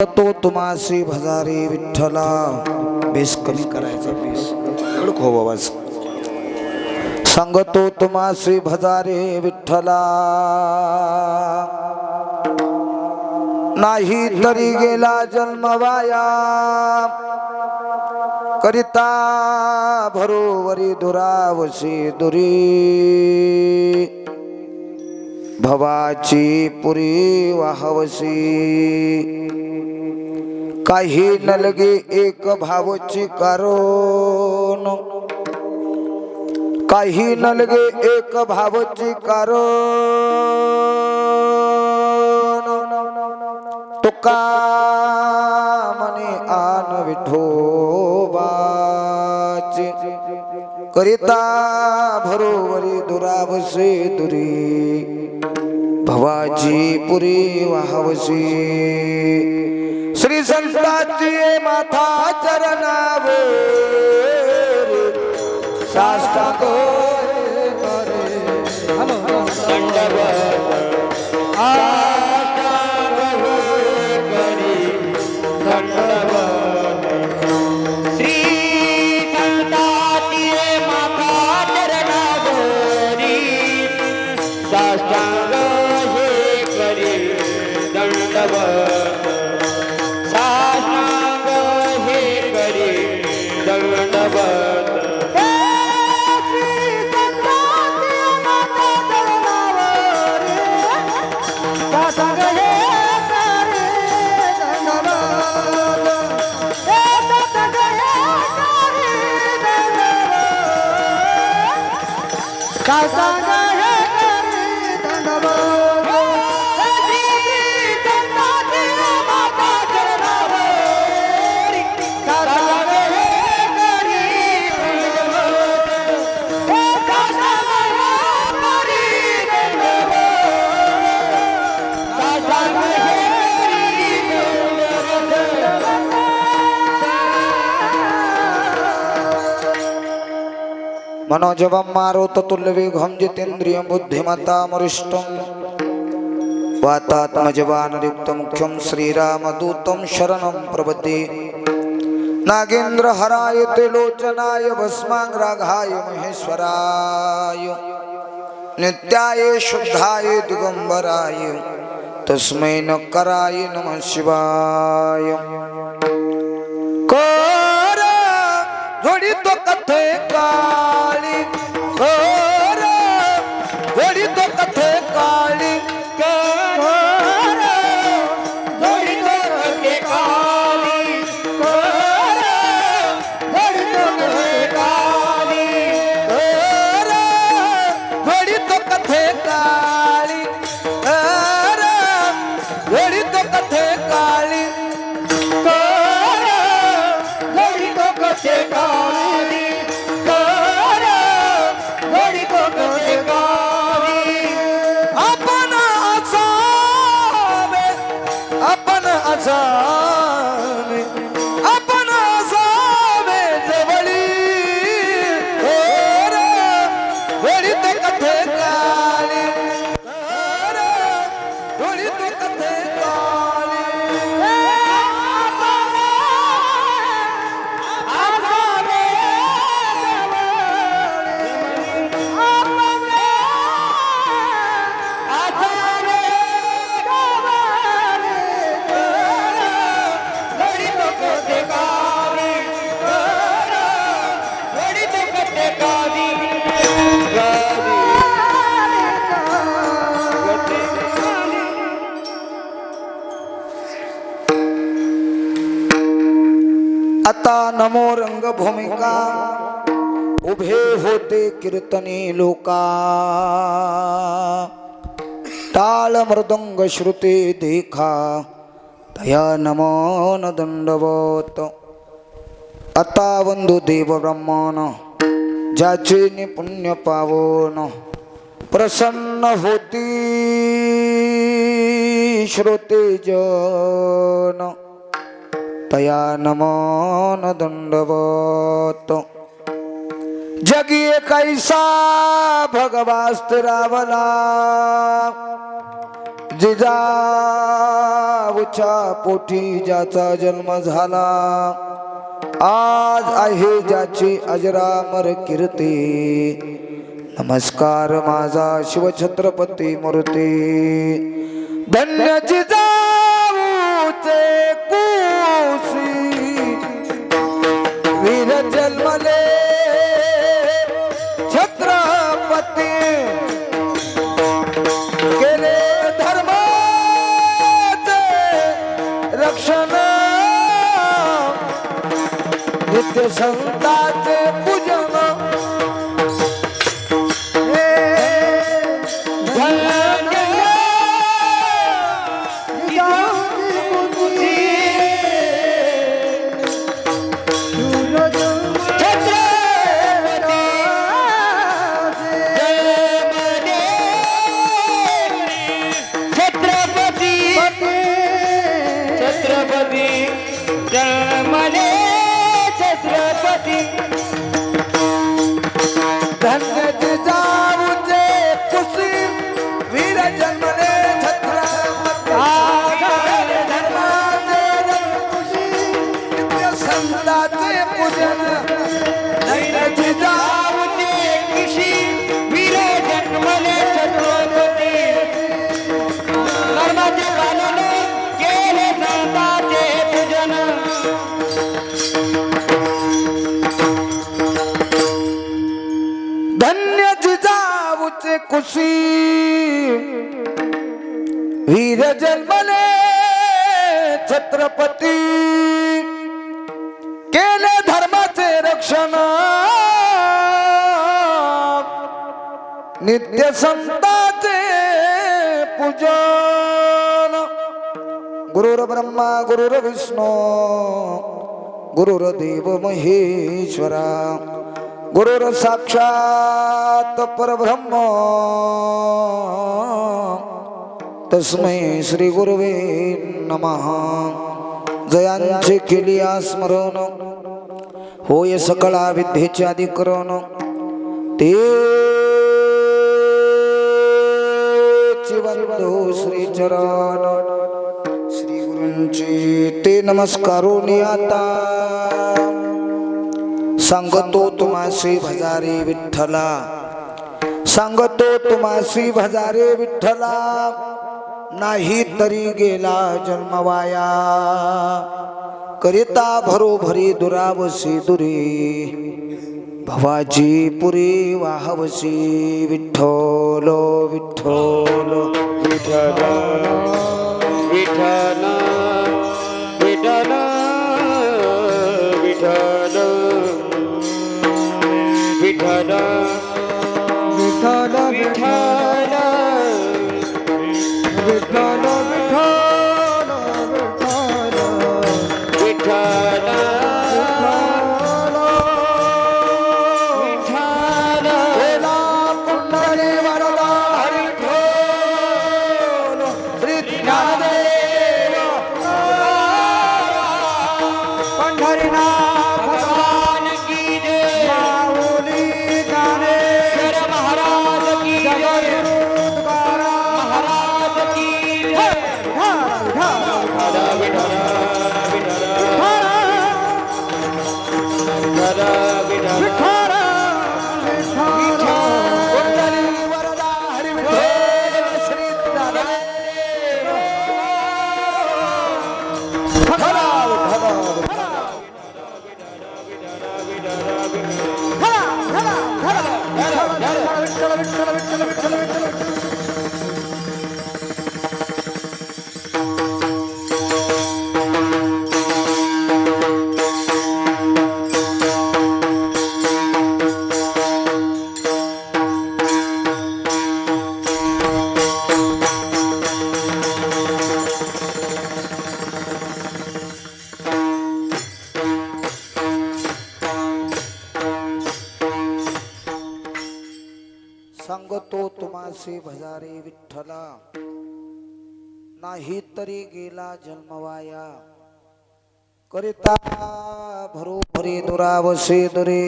तो तुम्हासी भजारे विठ्ठला. बेस कमी करायचा, बेस हो आवाज. सांगतो तुम्हासी भजारे विठ्ठला, नाही तरी गेला जन्म वाया. करिता भरोवरी दुरावशी दुरी, भवाची पुरी वाहवसी. काही नलगे एक भावची कारण, काही नलगे एक भावची कारण. तुका मने आन विठोबाची, करिता भरोवरी दुरावसे दुरी, भवाची पुरी वाहवसी. श्री संताची माथा चरणावर साष्टांग करे दंडवत. मनोजवं मारुततुल्यवेगं जितेन्द्रियं बुद्धिमतामरिष्टं. वातात्मजवानयुक्तमुख्यं श्रीरामदूतं शरणं प्रपद्ये. नागेन्द्रहराय त्रिलोचनाय भस्माङ्गरागाय महेश्वराय, नित्याय शुद्धाय दिगंबराय तस्मै नमः नमः शिवाय. कर जोडी तो कथे काळी, कर जोडी तो कथे काळी, कर जोडी तो कथे काळी, कर जोडी तो कथे काळी, कर जोडी तो कथे काळी, कर जोडी तो कथे काळी, कर जोडी तो कथे काळी, कर जोडी तो कथे काळी. आपण असावे, आपण असावे, आपण असावे जवळी. कर जोडी तो कथे काळी, कर जोडी तो कथे काळी. आता नमो रंगभूमिका, उभे होते कीर्तनी लोका. टाळ मृदंग श्रुती देखा, दया नमो न दंडवत. आता वंदू देव ब्रह्मन, ज्याचे निपुण्य पावन. प्रसन्न होती श्रोते जन, तया नमो न दंडवत. जगी कैसा भगवान रावला, जिजाऊच्या पोटी ज्याचा जन्म झाला, आज आहे ज्याची अजरामर कीर्ती। नमस्कार माझा शिवछत्रपती मूर्ती। धन्य जिजाऊचे कुशी, वीर जन्मले छत्रपती। केले धर्माचे रक्षण, नित्य संतांचे पूजन। धन्य जिजाऊचे कुशी, वीर जन्मले छत्रपती। धर्माचे कुशी, नित्य संतांचे पूजन। धन्य जिजाऊचे कुशी, वीर जन्मले छत्रपती। धर्माचे पालन केले संतांचे पूजन। धन्य जिजाऊचे कुशी, वीर जन्मले छत्रपती। केले धर्माचे रक्षण, नित्य संतांचे पूजन। गुरुर ब्रह्मा गुरुर विष्णू गुरुर्देव महेश्वरा, गुरुर साक्षात परब्रह्म तस्मै श्री गुरुवे नमः। जयांचे केली स्मरण, होय सकळा विद्येचे अधिकरण। तेची वंदो श्री चरण, श्री गुरूंची ते नमस्कारोनी आता। सांगतो तुम्हासी भजारे विठ्ठला, सांगतो तुम्हासी भजारे विठ्ठला। नाही तरी गेला जन्मवाया, करिता भरोभरी दुरावसी दुरी। भवाची पुरी वाहवसी, विठ्ठल विठ्ठल विठ्ठल विठ्ठल विठ्ठल विठ्ठल विठ्ठल विठ्ठल विठ्ठल विठ्ठल विठ्ठल विठ्ठल सांगतो तुम्हासी भजारे विठ्ठला, नाही तरी गेला जन्मवाया। करिता भरोभरी दुरावसे दुरे,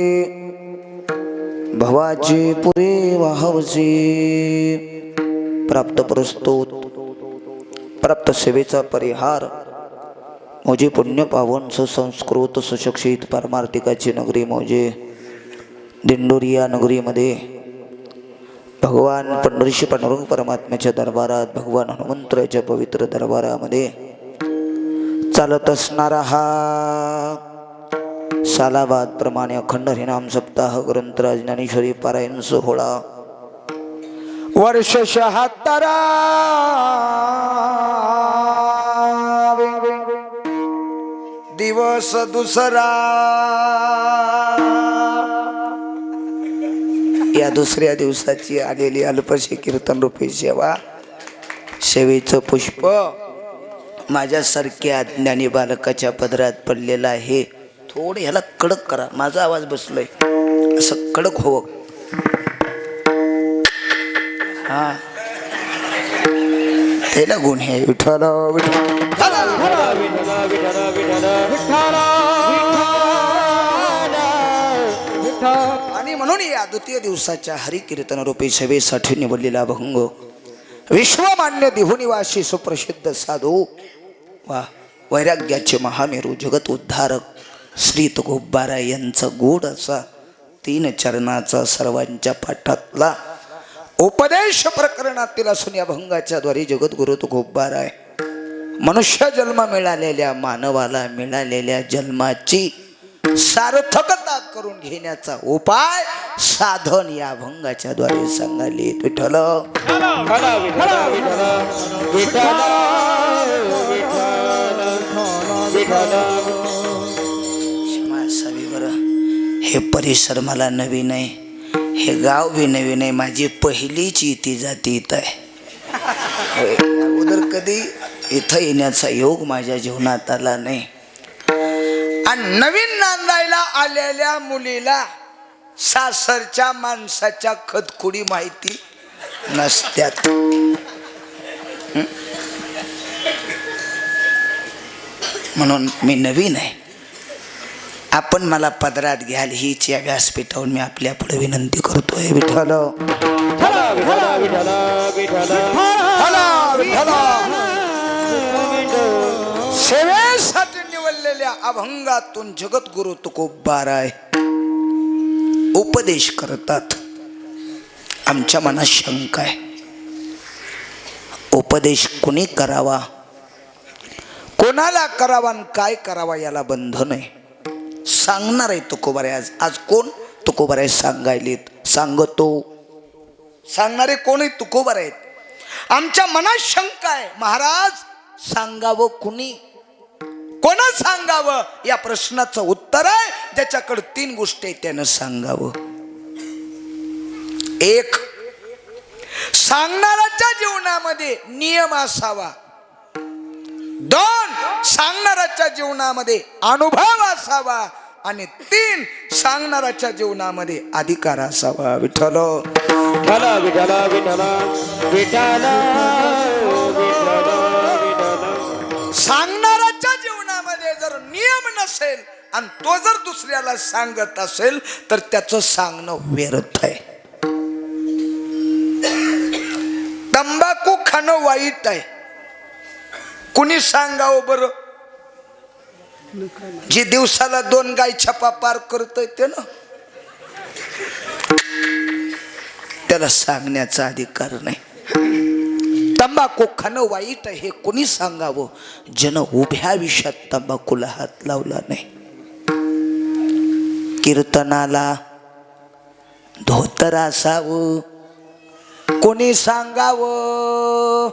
भवाची पुरे वाहवसे। प्राप्त प्रस्तुत प्राप्त सेवेचा परिहार मोजे पुण्य पावन सुसंस्कृत सुशिक्षित पारमार्थिकाची नगरी मोजे दिंडोरी या नगरीमध्ये भगवान पंढरीशी पांडुरंग परमात्म्याच्या दरबारात भगवान हनुमंतराच्या पवित्र दरबारामध्ये चालत असणारा हा सालाबाद प्रमाणे अखंड हरिनाम सप्ताह ग्रंथराज ज्ञानेश्वरी पारायण सोहळा वर्ष 76 दिवस दुसरा। या दुसऱ्या दिवसाची आलेली अल्पशी कीर्तन रूपी सेवा सेवेचं पुष्प माझ्यासारख्या अज्ञानी बालकाच्या पदरात पडलेला आहे। थोडं ह्याला कडक करा, माझा आवाज बसलोय असं कडक हो। हा त्याला गुण आहे विठ्ठल आणि म्हणून या द्वितीय दिवसाच्या हरिकीर्तन रूपी सेवेसाठी निवडलेला अभंग विश्वमान्य देहुनिवासी सुप्रसिद्ध साधू वा वैराग्याचे महामेरू जगत उद्धारक श्री तुकोबारा यांचा गोड असा 3 चरणाचा सर्वांच्या पाठातला उपदेश प्रकरणातील असून या अभंगाच्या द्वारे जगद्गुरु तुकोबारा आहे मनुष्य जन्म मिळालेल्या मानवाला मिळालेल्या जन्माची सार्थकता करून घेण्याचा उपाय साधन या अभंगाच्या द्वारे सांगाले। विठ्ठल क्षमा असावी बरं, हे परिसर मला नवीन आहे, हे गाव बी नवीन आहे, माझी पहिलीच इथे जाती इथं आहे। अगोदर कधी इथं येण्याचा योग माझ्या जीवनात आला नाही। आणि नवीन नांदायला आलेल्या मुलीला सासरच्या माणसाच्या खतखुडी माहिती नसत्यात। म्हणून मी नवीन आहे, आपण मला पदरात घ्याल हीच या व्यासपीठावर मी आपल्या पुढे विनंती करतोय। विठ्ठल सेवेसाठी निवडलेल्या अभंगातून जगद्गुरु तुकोबारा उपदेश करतात। आमच्या मनात शंका आहे, उपदेश कोणी करावा, कोणाला करावा आणि काय करावा याला बंधन आहे। सांगणार आहे तुकोबारा आज। आज कोण तुकोबारा सांगायलेत, सांगतो सांगणारे कोण आहेत? तुकोबारा आहेत। आमच्या मनात शंका आहे, महाराज सांगावं कुणी, कोणा सांगावं या प्रश्नाचं उत्तर आहे ज्याच्याकडे 3 गोष्टी आहेत त्यानं सांगावं। 1 सांगणाऱ्याच्या जीवनामध्ये नियम असावा, 2 सांगणाऱ्याच्या जीवनामध्ये अनुभव असावा आणि 3 सांगणाऱ्याच्या जीवनामध्ये अधिकार असावा। विठ्ठल विठ्ठल विठ्ठल विठ्ठल सांगणाऱ्याच्या जीवनामध्ये जर नियम नसेल आणि तो जर दुसऱ्याला सांगत असेल तर त्याचं सांगणं व्यर्थ आहे। तंबाखू खाणं वाईट आहे, कुणी सांगावं बरं? जे दिवसाला 2 गाय छपा पार करतोय ते ना, त्याला सांगण्याचा अधिकार नाही। तंबाखू खाणं वाईट आहे हे कोणी सांगावं ज्यानं उभ्या विषयात तंबाखूला हात लावला नाही। कीर्तनाला धोतर असावं कोणी सांगावं?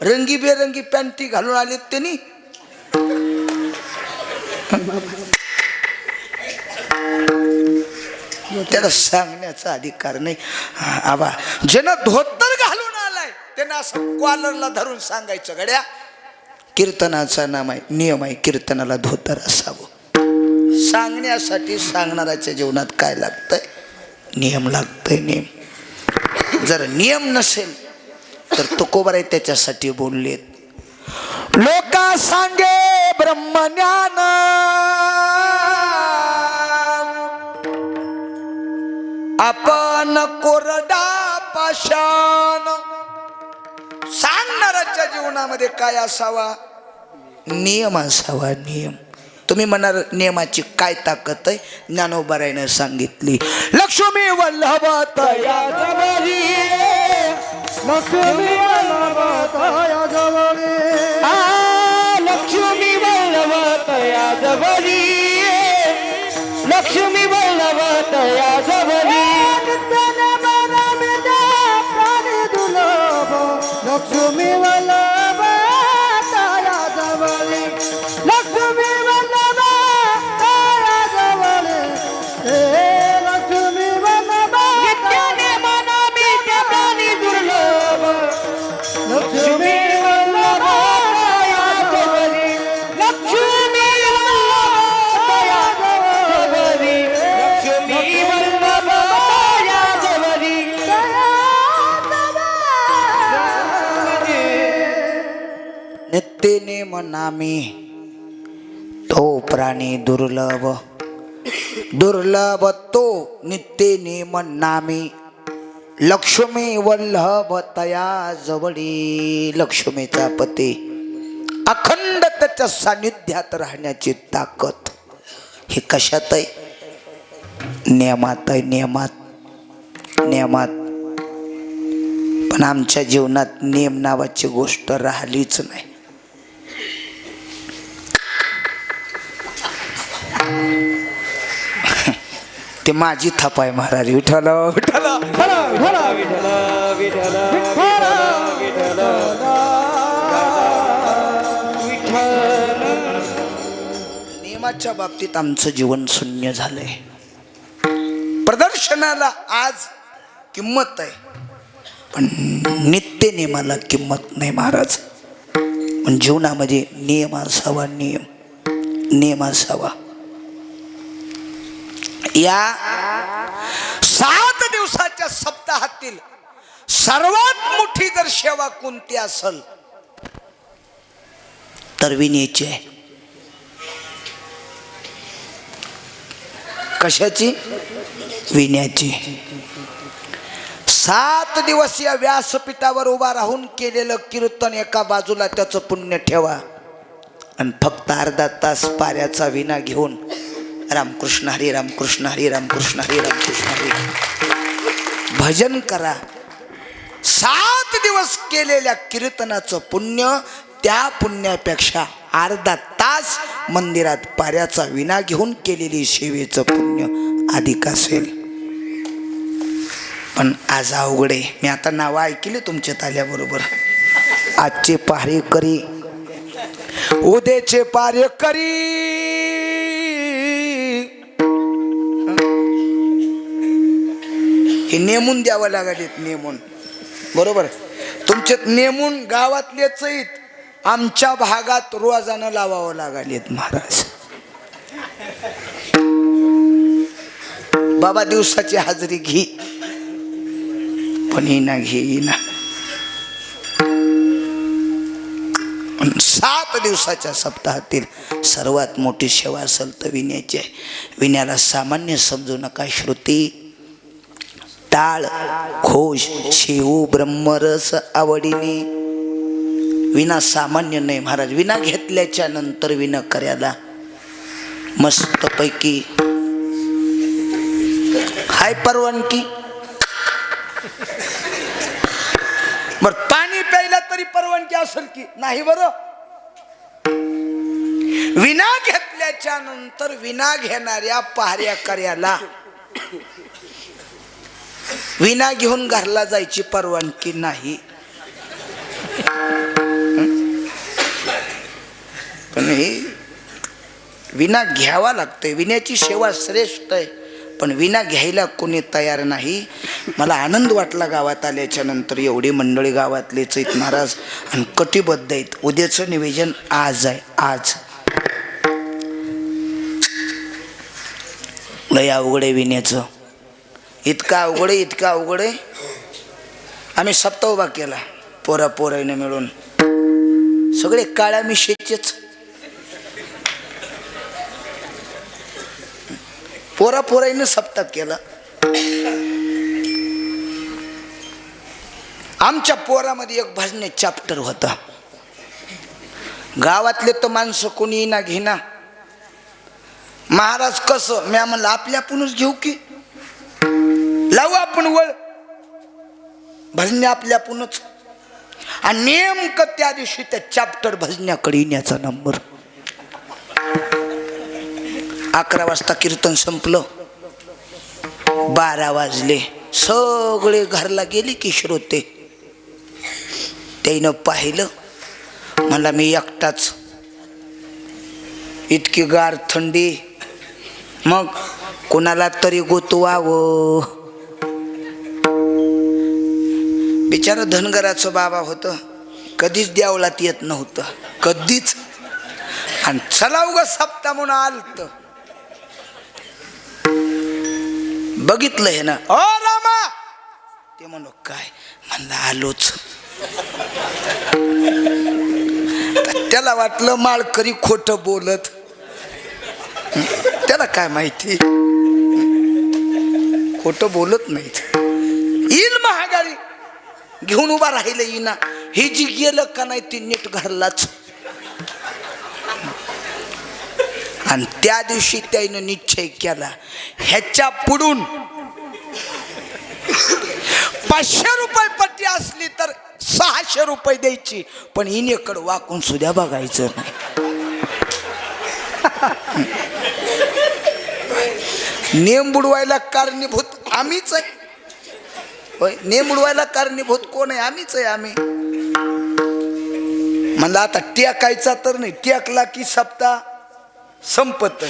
रंगीबेरंगी पॅन्टी घालून आलेत त्यांनी, त्याला सांगण्याचा अधिकार नाही। आबा ज्यानं धोतर घालून आलाय त्यांना असं कॉलरला धरून सांगायचं, गड्या कीर्तनाचा नाम आहे, नियम आहे, कीर्तनाला धोतर असावं। सांगण्यासाठी सांगणाऱ्याच्या जीवनात काय लागतंय? नियम लागतंय, नियम। जर नियम नसेल तर तुकोबारा त्याच्यासाठी बोललेत, लोका सांगे ब्रह्मज्ञान आपण कोरडा पाषाण। सांगणाऱ्याच्या जीवनामध्ये काय असावा? नियम असावा, नियम. तुम्ही म्हणाल नियमाची काय ताकद आहे? ज्ञानोबारायनं सांगितली. लक्ष्मी वल्लभ तया जवळी, लक्ष्मी वल्लभ तया जवळी, लक्ष्मी वल्लभ तया जवळी, लक्ष्मी वल्लभ तया जवळी, लक्ष्मी वल्लभ तया जवळी, लक्ष्मी वल्लभ तया जवळी, लक्ष्मी वल्लभ नित्याने मना मी त्यानी दुर्लभ, लक्ष्मी वल्लभ तया जवळी, लक्ष्मी वल्लभ तया जवळी, लक्ष्मी वल्लभ तया जवळी, नित्यने मनामी तो प्राणी दुर्लभ, दुर्लभ तो नित्यने मनामी, लक्ष्मी वल्लभ तया जवळी, लक्ष्मीचा पती. अखंड त्याच्या सानिध्यात राहण्याची ताकद ही कशात आहे? नियमात आहे, नियमात, नियमात. पण आमच्या जीवनात नियम नावाची गोष्ट राहिलीच नाही. ते माझी थाप आहे महाराज. विठ्ठल विठ्ठल नियमाच्या बाबतीत आमचं जीवन शून्य झालंय. प्रदर्शनाला आज किंमत आहे, पण नित्य नियमाला किंमत नाही महाराज. पण जीवनामध्ये नियम असावा, नियम, नियम असावा. या 7 दिवसाच्या सप्ताहातील सर्वात मोठी जर सेवा कोणती असेल तर विनयाची आहे. कशाची? विनयाची. 7 दिवस या व्यासपीठावर उभा राहून केलेलं कीर्तन एका बाजूला त्याचं पुण्य ठेवा, आणि फक्त अर्धा तास पाऱ्याचा विना घेऊन रामकृष्ण हरी, रामकृष्ण हरी, रामकृष्ण हरी, रामकृष्ण हरी भजन करा. 7 दिवस केलेल्या कीर्तनाचं पुण्य त्या पुण्यापेक्षा अर्धा तास मंदिरात पाऱ्याचा विना घेऊन केलेली सेवेचं पुण्य अधिक असेल. पण आज अवघड आहे. मी आता नावं ऐकली तुमच्या ताल्याबरोबर. आजचे पहारेकरी, उद्याचे पहारेकरी, हे नेमून द्यावं लागलेत. नेमून, बरोबर. तुमच्यात नेमून गावातलेच आहेत, आमच्या भागात रोजानं लावावं लागलेत महाराज. बाबा दिवसाची हाजरी घे, पण येईना, घे येईना. 7 दिवसाच्या सप्ताहातील सर्वात मोठी सेवा असेल तर विनयाची आहे. विनयाला सामान्य समजू नका. श्रुती, टाळ, घोष, शेऊ, ब्रह्मरस आवडीने. विना सामान्य नाही महाराज. विना घेतल्याच्या नंतर विना कर्याला मस्तपैकी हाय परवानगी. बर, पाणी प्यायला तरी परवानगी असेल की नाही? बरं, विना घेतल्याच्या नंतर विना घेणाऱ्या पहाऱ्या कर्याला विना घेऊन घरला जायची परवानगी नाही. पण हे विना घ्यावा लागतंय. विण्याची सेवा श्रेष्ठ आहे, पण विना घ्यायला कोणी तयार नाही. मला आनंद वाटला गावात आल्याच्या नंतर. एवढी मंडळी गावातलेच आहेत महाराज, आणि कटिबद्ध आहेत. उद्याचं निवेदन आज आहे. आज लय अवघड आहे विण्याचं. इतकं अवघड आहे, इतकं अवघड आहे. आम्ही सप्ताह उभा केला पोराने मिळून, सगळे काळ्या मिशेचेच. पोराने सप्ताह केला. आमच्या पोरामध्ये एक भजने चॅप्टर होता. गावातले तर माणसं कोणी ना घेना. महाराज कसं मी म्हणलं आपल्या आपणच घेऊ की लावू आपण वळ भजन्या आपल्या आपणच. आणि नेमकं त्या दिवशी त्या चॅप्टर भजन्याकडे येण्याचा नंबर. 11 वाजता कीर्तन संपलं. 12 वाजले. सगळे घरला गेले की श्रोते. त्यानं पाहिलं. मला मी एकटाच. इतकी गार थंडी. मग कोणाला तरी गोतवावं. बिचारा धनगराचं बाबा होतं. कधीच देवळात येत नव्हतं कधीच. आणि चला उगा सप्ता म्हणून आलत. बघितलं हे ना. ओ रामा ते म्हणलो काय म्हणलं आलोच. त्याला वाटलं माळकरी खोट बोलत. त्याला काय माहिती खोट बोलत नाहीत. येईल महागारी घेऊन उभा राहिलं येईना. हे जी गेलं का नाही ती नीट घरलाच. आणि त्या दिवशी त्यानं निश्चय केला ह्याच्या पुढून 500 रुपये पट्टी असली तर 600 रुपये द्यायची. पण हिनेकडं वाकून सुद्धा बघायचं नाही. नेम बुडवायला कारणीभूत आम्हीच आहे. होय नेम बुडवायला कारणीभूत कोण आहे? आम्हीच आहे. आम्ही म्हणलं आता टेकायचा तर नाही. टेकला की सप्ताह संपत.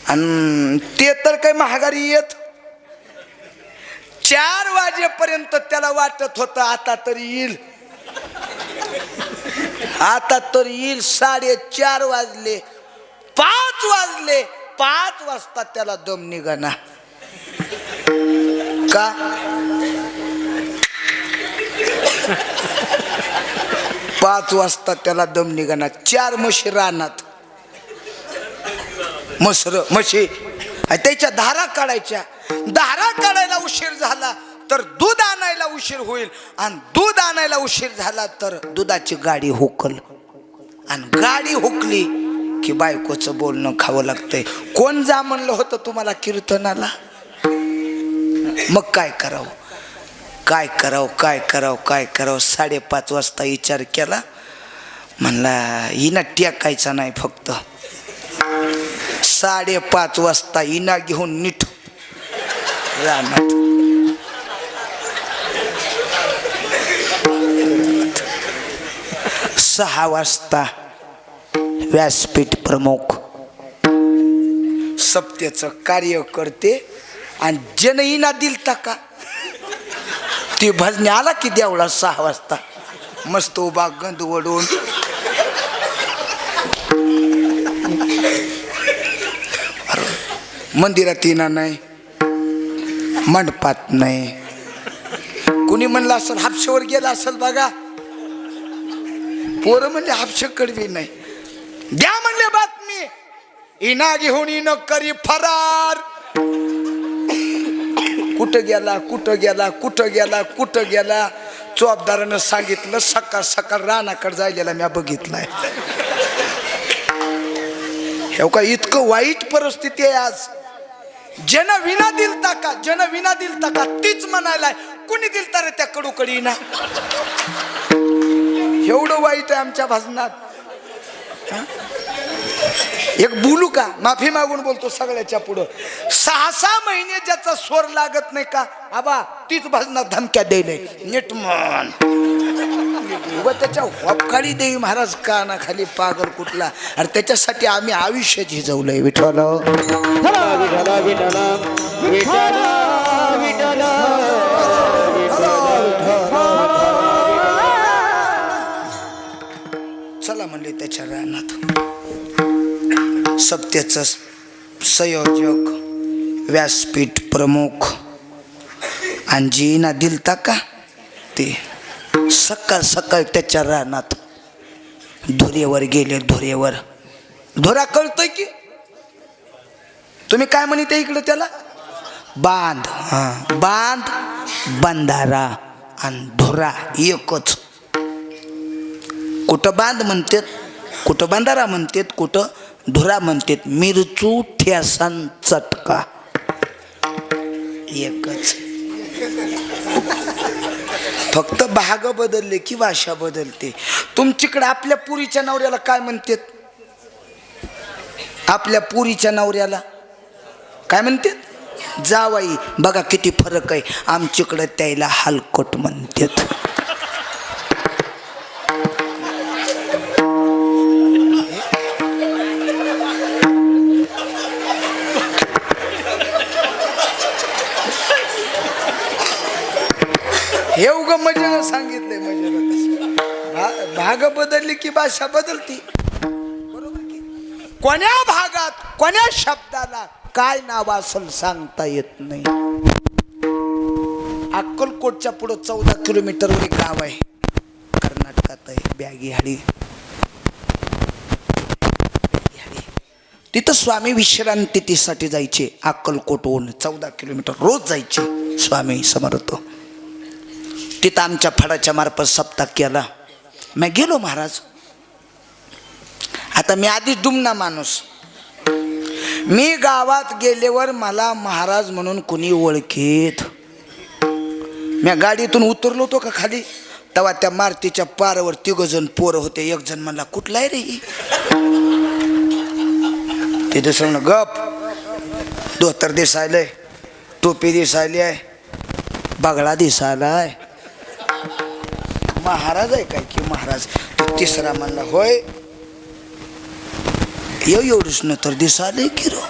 आणि ते तर काही महागारी येत. 4 वाजेपर्यंत त्याला वाटत होतं आता तरी येईल. आता तरी येईल. 4:30 वाजले. 5 वाजले. 5 वाजता त्याला दम निघाना. का? पाच वाजता त्याला दम निघाना. 4 म्हशी रानात. म्हशी त्याच्या धारा काढायच्या. धारा काढायला उशीर झाला तर दूध आणायला उशीर होईल. आणि दूध आणायला उशीर झाला तर दुधाची गाडी हुकल. आणि गाडी हुकली की बायकोचं बोलणं खावं लागतंय. कोण जा म्हणलं होतं तुम्हाला कीर्तनाला? मग काय करावं काय करावं काय करावं काय करावं. 5:30 वाजता विचार केला. म्हणला हिना टेकायचा नाही फक्त. 5:30 वाजता इना घेऊन नीट रानात. सहा वाजता व्यासपीठ प्रमुख सप्त्याचं कार्य करते. आणि जन इना दिलता का ती भजने आला की देवळा 6 वाजता मस्त उभा गंध वडून. मंदिरात येणार नाही. मंडपात नाही. कुणी म्हणलं असेल हापशेवर गेला असेल बघा. पोरं म्हणले हापशेकडे बी नाही. द्या म्हणले बातमी. इना घेऊन इन करी फरार. कुठं गेला कुठं गेला कुठं गेला कुठं गेला. चौबदारानं सांगितलं सकाळ सकाळ रानाकडे जायला मी बघितलंय. हे का इतकं वाईट परिस्थिती आहे आज. जन विना दिलता का जन विना दिलता का तीच म्हणायला कुणी दिलता रे त्या कडूकडी ना. एवढं वाईट आहे आमच्या भजनात. एक बोलू का माफी मागून बोलतो सगळ्याच्या पुढं. 6 महिने ज्याचा स्वर लागत नाही का आबा तीच भजनात धमक्या द्यायला नीट मन. त्याच्या वपकाळी देवी महाराज काना खाली पागल कुठला. अरे त्याच्यासाठी आम्ही आयुष्य झिजवलंय. विठ्ठल चला म्हणले त्याच्या रानात. सप्त्याचं संयोजक व्यासपीठ प्रमुख आणि जीना दिलता का ते सकाळ सकाळ त्याच्या रानात धुरेवर गेले. धुरेवर धुरा कळतोय की तुम्ही काय म्हणता इकडे त्याला? बांध. बांध बंधारा आणि धुरा एकच. कुठं बांध म्हणतात, कुठं बांधारा म्हणतात, कुठं धुरा म्हणतात. मिरचू ठेसान चटका एकच. फक्त भाग बदलले की भाषा बदलते. तुमच्याकडे आपल्या पुरीच्या नवऱ्याला काय म्हणतात? आपल्या पुरीच्या नवऱ्याला काय म्हणतात? जावाई. बघा किती फरक आहे. आमच्याकडे त्याला हलकट म्हणतात. हे उग मजेनं सांगितलंय. मजेनं भाग बदलली की भाषा बदलती. बरोबर की? कोण्या भागात कोण्या शब्दाला काय नाव असेल सांगता येत नाही. अक्कलकोटच्या पुढे 14 किलोमीटरवर एक गाव आहे, कर्नाटकात आहे, ब्यागीहाडी. तिथं स्वामी विश्रांतीसाठी जायचे. अक्कलकोटहून 14 किलोमीटर रोज जायचे स्वामी समर्थ. तिथं आमच्या फडाच्या मार्फत सप्ताह केला. मी गेलो महाराज. आता मी आधीच डुमना माणूस. मी गावात गेल्यावर मला महाराज म्हणून कुणी ओळखीत. मी गाडीतून उतरलो होतो का खाली, तेव्हा त्या मारुतीच्या पारावर 3 जण पोरं होते. एक जण म्हणला कुठला आहे रे? ते दुसरं म्हणलं गप, धोतर दिसायलंय, टोपी दिसायली आहे, बगळा दिसायलाय, महाराज आहे काय की महाराज? तिसरा म्हणला होय, एवढंच न तर दिसाले की रो.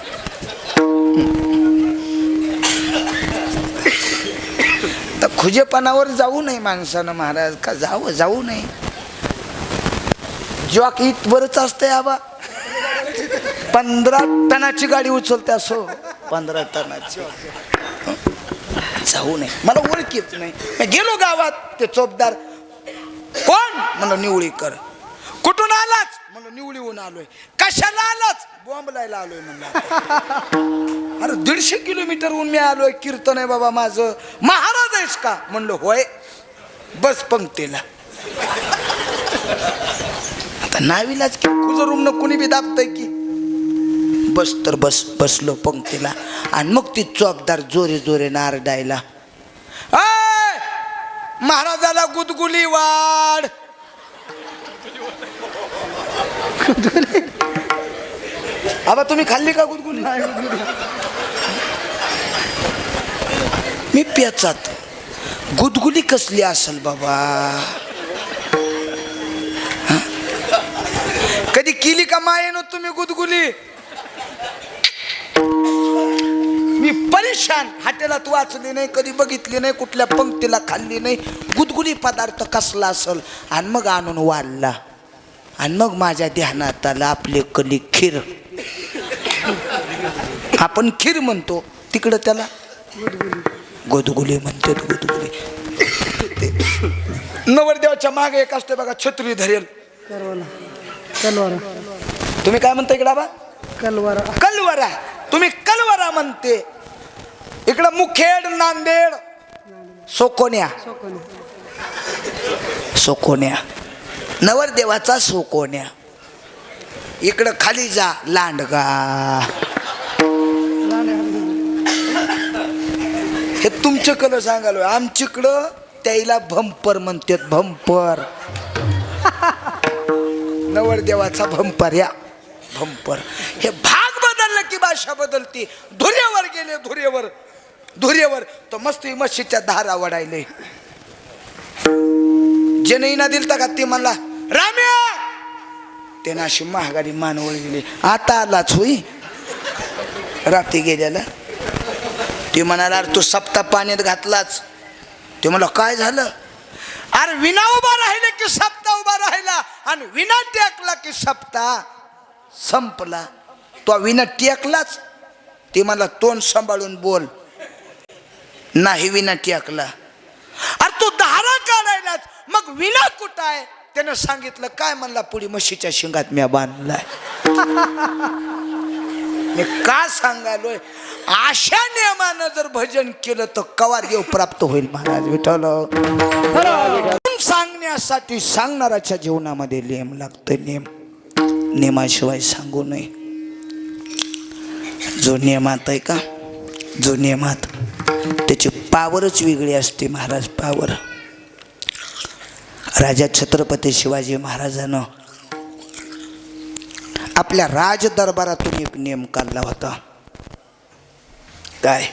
तर खुजेपणावर जाऊ नये माणसानं महाराज. का जाऊ नये. जॉक इथवरच असते आबा. 15 टनाची गाडी उचलते असो, 15 टनाची. जाऊ नये. मला ओळखीत नाही. मी गेलो गावात. ते चोपदार कोण म्हणलं निवळीकर. कुठून आलाच म्हणलं निवळीहून आलोय. कशाला आलाच? बॉम्बलायला आलोय म्हणलं. अरे 150 किलोमीटरहून मी आलोय. कीर्तन आहे बाबा माझं. महाराज आहेस का म्हणलं होय. बस पंक्तीला. आता नावीलाच की खुजरूम न कुणी बी दाबतय की. बस तर बस. बसलो पंक्तीला. आणि मग ती चौकदार जोरे जोरे नारडायला, महाराजाला गुदगुली वाढ. आबा तुम्ही खाल्ली का गुदगुली? मी पेचात. गुदगुली कसली असेल बाबा? कधी केली का मायेनो तुम्ही गुदगुली? मी परेशान. हॉटेलात वाचली नाही, कधी बघितली नाही, कुठल्या पंक्तीला खाल्ली नाही. गुदगुली पदार्थ कसला असेल? आणि मग आणून वाढला. आणि मग माझ्या ध्यानात आलं आपले कली खीर. आपण खीर म्हणतो, तिकडं त्याला गुदगुली म्हणतात. गुदगुली. नवरदेवाच्या मागे एक असते बघा, छत्री धरेल. तुम्ही काय म्हणता इकडं बा? कलवारा. कलवारा. तुम्ही कलवारा म्हणते. इकडं मुखेड, नांदेड, सोकोन्या. सोकोन्या. नवरदेवाचा सोकोन्या. इकडं खाली जा, लांडगा. हे तुमच्याकडं सांगालो. आमच्याकडं त्याला भंपर म्हणतात. भंपर. नवरदेवाचा भंपर. या भंपर. हे भाग बदललं की भाषा बदलती. धुऱ्यावर गेले. धुऱ्यावर तो मस्त मशीच्या धारा वडायले. जनईना दिलता का ती म्हणला राम्या. त्यानं अशी महागाडी मानवळ गेली. आता आलाच होई. रात्री गेल्याला ती म्हणाला तू सप्ता पाण्यात घातलाच. ते म्हणलं काय झालं? अरे विना उभा राहिले की सप्ता उभा राहिला, आणि विना टेकला की सप्ता संपला. तो विना टेकलाच. ती मला तोंड सांभाळून बोल. नाही विना टेकला. अरे तू धारा काढायलाच. मग विना कुठं आहे? त्यानं सांगितलं. काय म्हणला? पुढे म्हशीच्या शिंगात मी बांधलाय. मी का सांगालोय? अशा नियमानं जर भजन केलं तर कवा देव प्राप्त होईल महाराज. विठ्ठल सांगण्यासाठी सांगणाऱ्याच्या जीवनामध्ये नियम लागतो. नियमाशिवाय सांगू नये. जो नियमात आहे का, जो नियमात, त्याची पावरच वेगळी असते महाराज. पावर. राजा छत्रपती शिवाजी महाराजानं आपल्या राज दरबारातून एक नियम काढला होता. काय?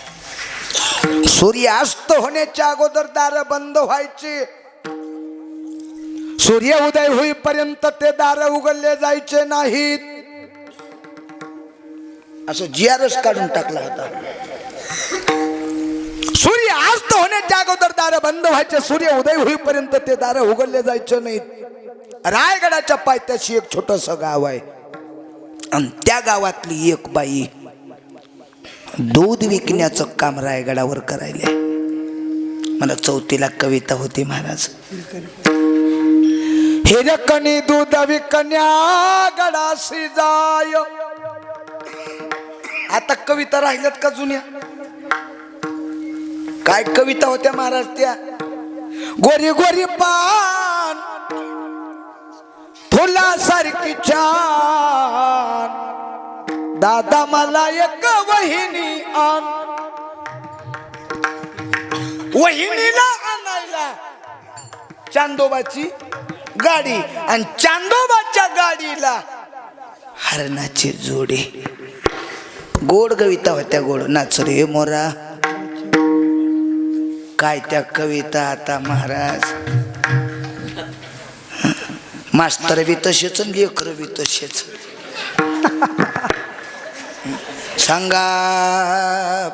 सूर्यास्त होण्याच्या अगोदर दार बंद व्हायचे. सूर्य उदय होईपर्यंत ते दार उघडले जायचे नाहीत. असं जीआरएस काढून टाकला होता. सूर्य अस्त होण्याच्या अगोदर दार बंद व्हायचे. सूर्य उदय होईपर्यंत ते दार उघडले जायचे नाहीत. रायगडाच्या पायथ्याशी एक छोटस गाव आहे आणि त्या गावातली एक बाई दूध विकण्याचं काम रायगडावर करायले. मला चौथीला कविता होती महाराज. हिरकणी दूध विकण्या गडाशी जाय. आता कविता राहिल्यात का जुन्या? काय कविता होत्या महाराज त्या? गोरी गोरी पान फुलासारखी छान, दादा मला एक वहिनी आण. वहिनीला आणायला चांदोबाची गाडी आणि चांदोबाच्या गाडीला हरणाची जोडी. गोड कविता होत्या. गोड. नाच रे मोरा. काय त्या कविता आता महाराज. मास्तर बी तसेच, लेकर बी तसेच. सांगा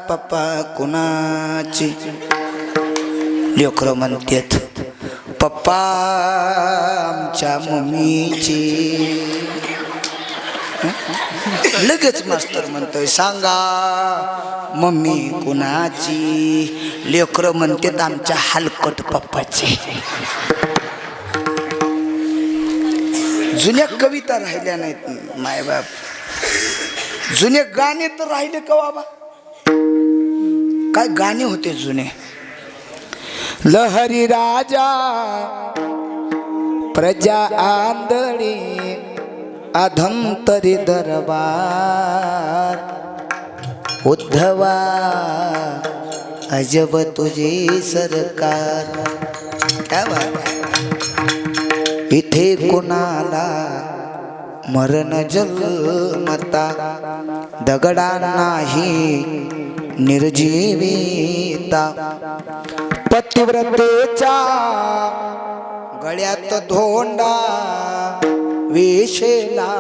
पप्पा कुणाची? लेकर म्हणतात पप्पा आमच्या मम्मीची. लगेच मास्तर म्हणतोय सांगा मम्मी कुणाची? लेकर म्हणतात आमच्या हलकट पप्पाची. जुन्या कविता राहिल्या नाहीत मायबाप. जुने गाणे तर राहिले का बाबा? काय गाणे होते जुने. लहरी राजा प्रजा आंधळी अधंतरी दरबार, उद्धवा अजब तुझे सरकार. क्या बात. इथे कोणाला मरण जन्मता, दगडा नाही निर्जीविता. पतिव्रतेच्या गळ्यात धोंडा, वेशेला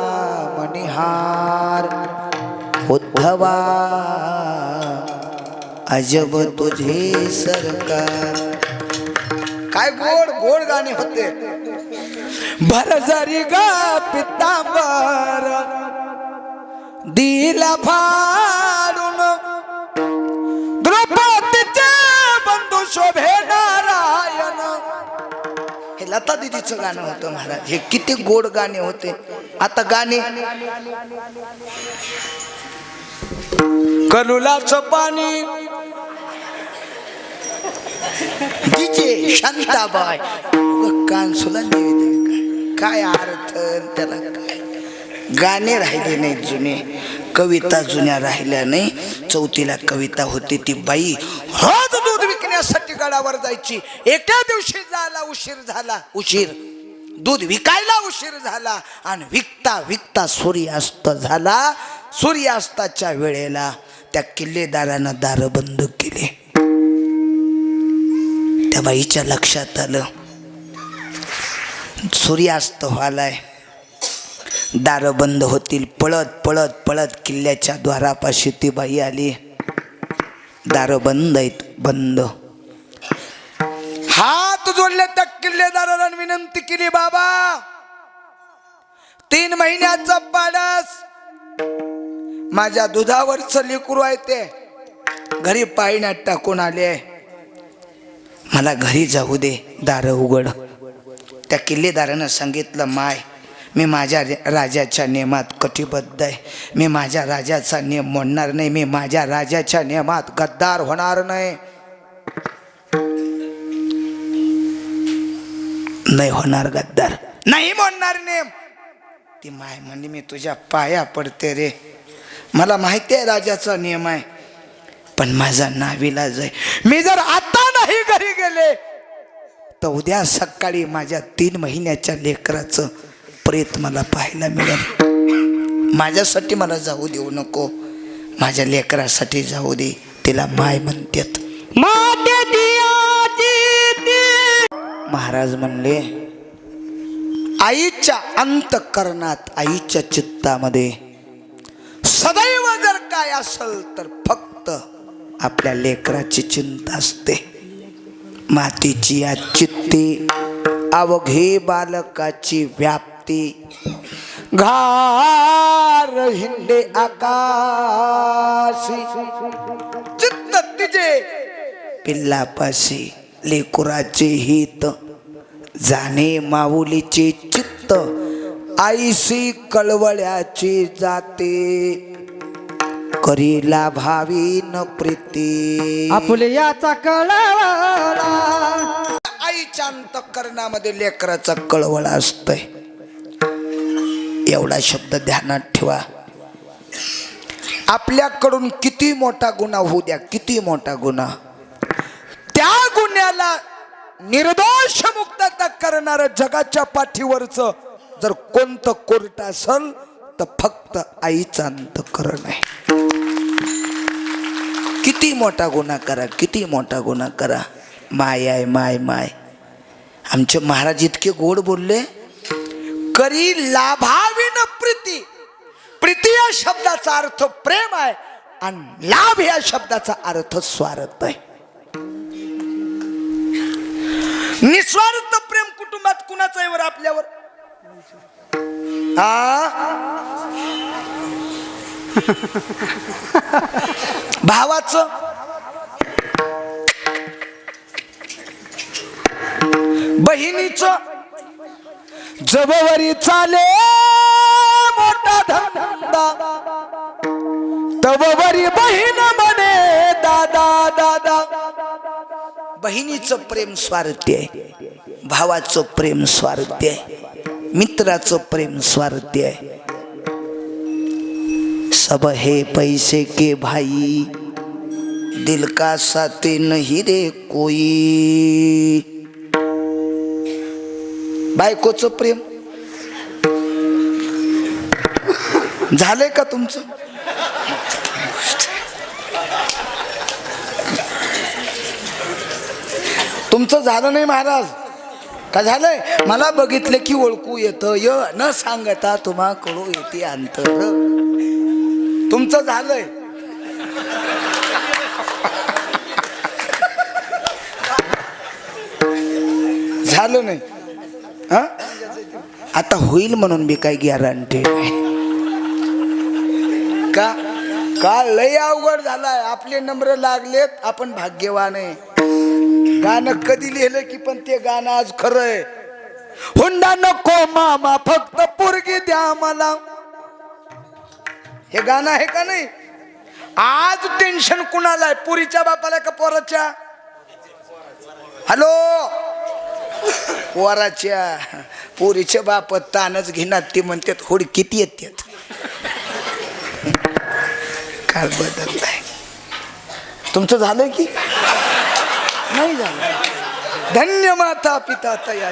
मणिहार, उद्धवा अजब तुझे सरकार. काय गोड गोड गाणे होते. भरजरी गा पितांबर दिला फाडून, द्रौपदीचे बंधू शोभे नारायण. हे लता दीदीचं गाणं होतं महाराज. हे किती गोड गाणे होते. आता गाणे कलुलाचं पाणी, डीजे शांताबाई, कान सुद्धा काय अर्थ त्याला. काय गाणे राहिले नाही जुने. कविता जुन्या राहिल्या नाही. चौथीला कविता होती. ती बाई रोज दूध विकण्यासाठी गडावर जायची. एका दिवशी जायला उशीर झाला. दूध विकायला उशीर झाला आणि विकता विकता सूर्यास्त झाला. सूर्यास्ताच्या वेळेला त्या किल्लेदारानं दार बंद केले. त्या बाईच्या लक्षात आलं सूर्यास्त व्हायलाय, दार बंद होतील. पळत पळत पळत किल्ल्याच्या द्वारापाशी ती बाई आली. दार बंद आहेत. बंद. हात जोडले त्या किल्लेदाराला विनंती केली, बाबा 3 महिन्याचा पाडस, माझ्या दुधावरचं लेकरू आहे ते घरी पाळण्यात टाकून आले, मला घरी जाऊ दे, दार उघड. त्या किल्लेदारानं सांगितलं, माय मी माझ्या राजाच्या नियमात कटिबद्ध आहे. मी माझ्या राजाचा नियम मोडणार नाही. मी माझ्या राजाच्या नियमात गद्दार होणार नाही. नाही होणार गद्दार, नाही म्हणणार नेम. ती माय म्हणजे मी तुझ्या पाया पडते रे, मला माहिती आहे राजाचा नियम आहे, पण माझा नाविलाज आहे. मी जर आता नाही घरी गेले तर उद्या सकाळी माझ्या 3 महिन्याच्या लेकराचं प्रेत मला पाहायला मिळेल. माझ्यासाठी मला जाऊ देऊ नको, माझ्या लेकरासाठी जाऊ दे. तिला माय म्हणतात. महाराज म्हणले आईच्या अंतःकरणात, आईच्या चित्तामध्ये सदैव जर काय असेल तर फक्त आपल्या लेकराची चिंता असते. मातीची या चित्ती अवघे बालकाची व्याप्ती, घार हिंडे आकाशी, चित्त तिचे पिल्लापाशी. लेकुराचे हित जाणे माऊलीचे चित्त, आईशी कळवळ्याची जाते, करीला भावी न प्रीती आपुले याचा कळवळा. आईच्या अंतःकरणामध्ये लेकराचा कळवळा असतोय. एवढा शब्द ध्यानात ठेवा. आपल्याकडून किती मोठा गुन्हा होऊ द्या, किती मोठा गुन्हा, त्या गुन्ह्याला निर्दोष मुक्तता करणारं जगाच्या पाठीवरचं जर कोणतं कोर्ट असेल तर फक्त आईचं अंतःकरण आहे. किती मोठा गुन्हा करा, किती मोठा गुन्हा करा, माय आहे, माय माय. आमचे महाराज इतके गोड बोलले, करी लाभाविन प्रीती. प्रीती या शब्दाचा अर्थ प्रेम आहे आणि लाभ या शब्दाचा अर्थ स्वार्थ आहे. निस्वार्थ प्रेम कुटुंबात कुणाचं आहे वर आपल्यावर? भावाचं, बहिणीचं, जवळी चाले मोठा धंदा, तवरी बहीण म्हणे दादा दादा. बहिणीचं प्रेम स्वार्थी आहे, भावाचं प्रेम स्वार्थी आहे, मित्राचं प्रेम स्वार्थी आहे. सब है पैसे के भाई, दिल का साथी नहीं रे कोई. बायकोचं प्रेम झालंय का तुमचं? तुमचं झालं नाही महाराज का झालंय? मला बघितलं की ओळखू येतं, य न सांगता तुम्हा कळू येते अंतर. तुमचं झालंय. झालं नाही हा? आता होईल म्हणून मी काय गॅरंटी का? का लय अवघड झालाय. आपले नंबर लागलेत, आपण भाग्यवान आहे. गाणं कधी लिहिलं की पण ते गाणं आज खरंय. हुंडा नको मामा फक्त पोरगी द्या मला, हे गाणं आहे का नाही? आज टेन्शन कुणाला आहे, पुरीच्या बापाला का पोराच्या? हॅलो, पोराच्या. पोरीच्या बाप तानच घेणार, ते म्हणतात होड किती येतात. काल बदललाय. तुमचं झालंय की नाही झालं? धन्य माता पिता तया.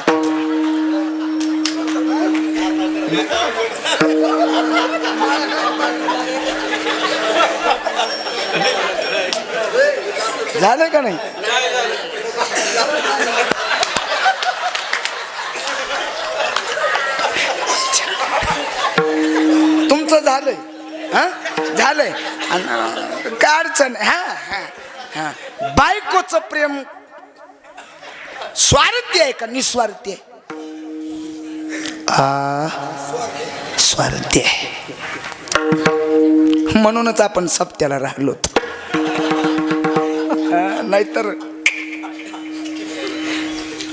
झालं का नाही? तुमचं झालंय हा? झालंय. काय अडचण? हा, बायकोचं प्रेम स्वार्थी आहे का निस्वार्थी आहे? स्वार्थी आहे. म्हणूनच आपण सप्त्याला राहिलो. नाहीतर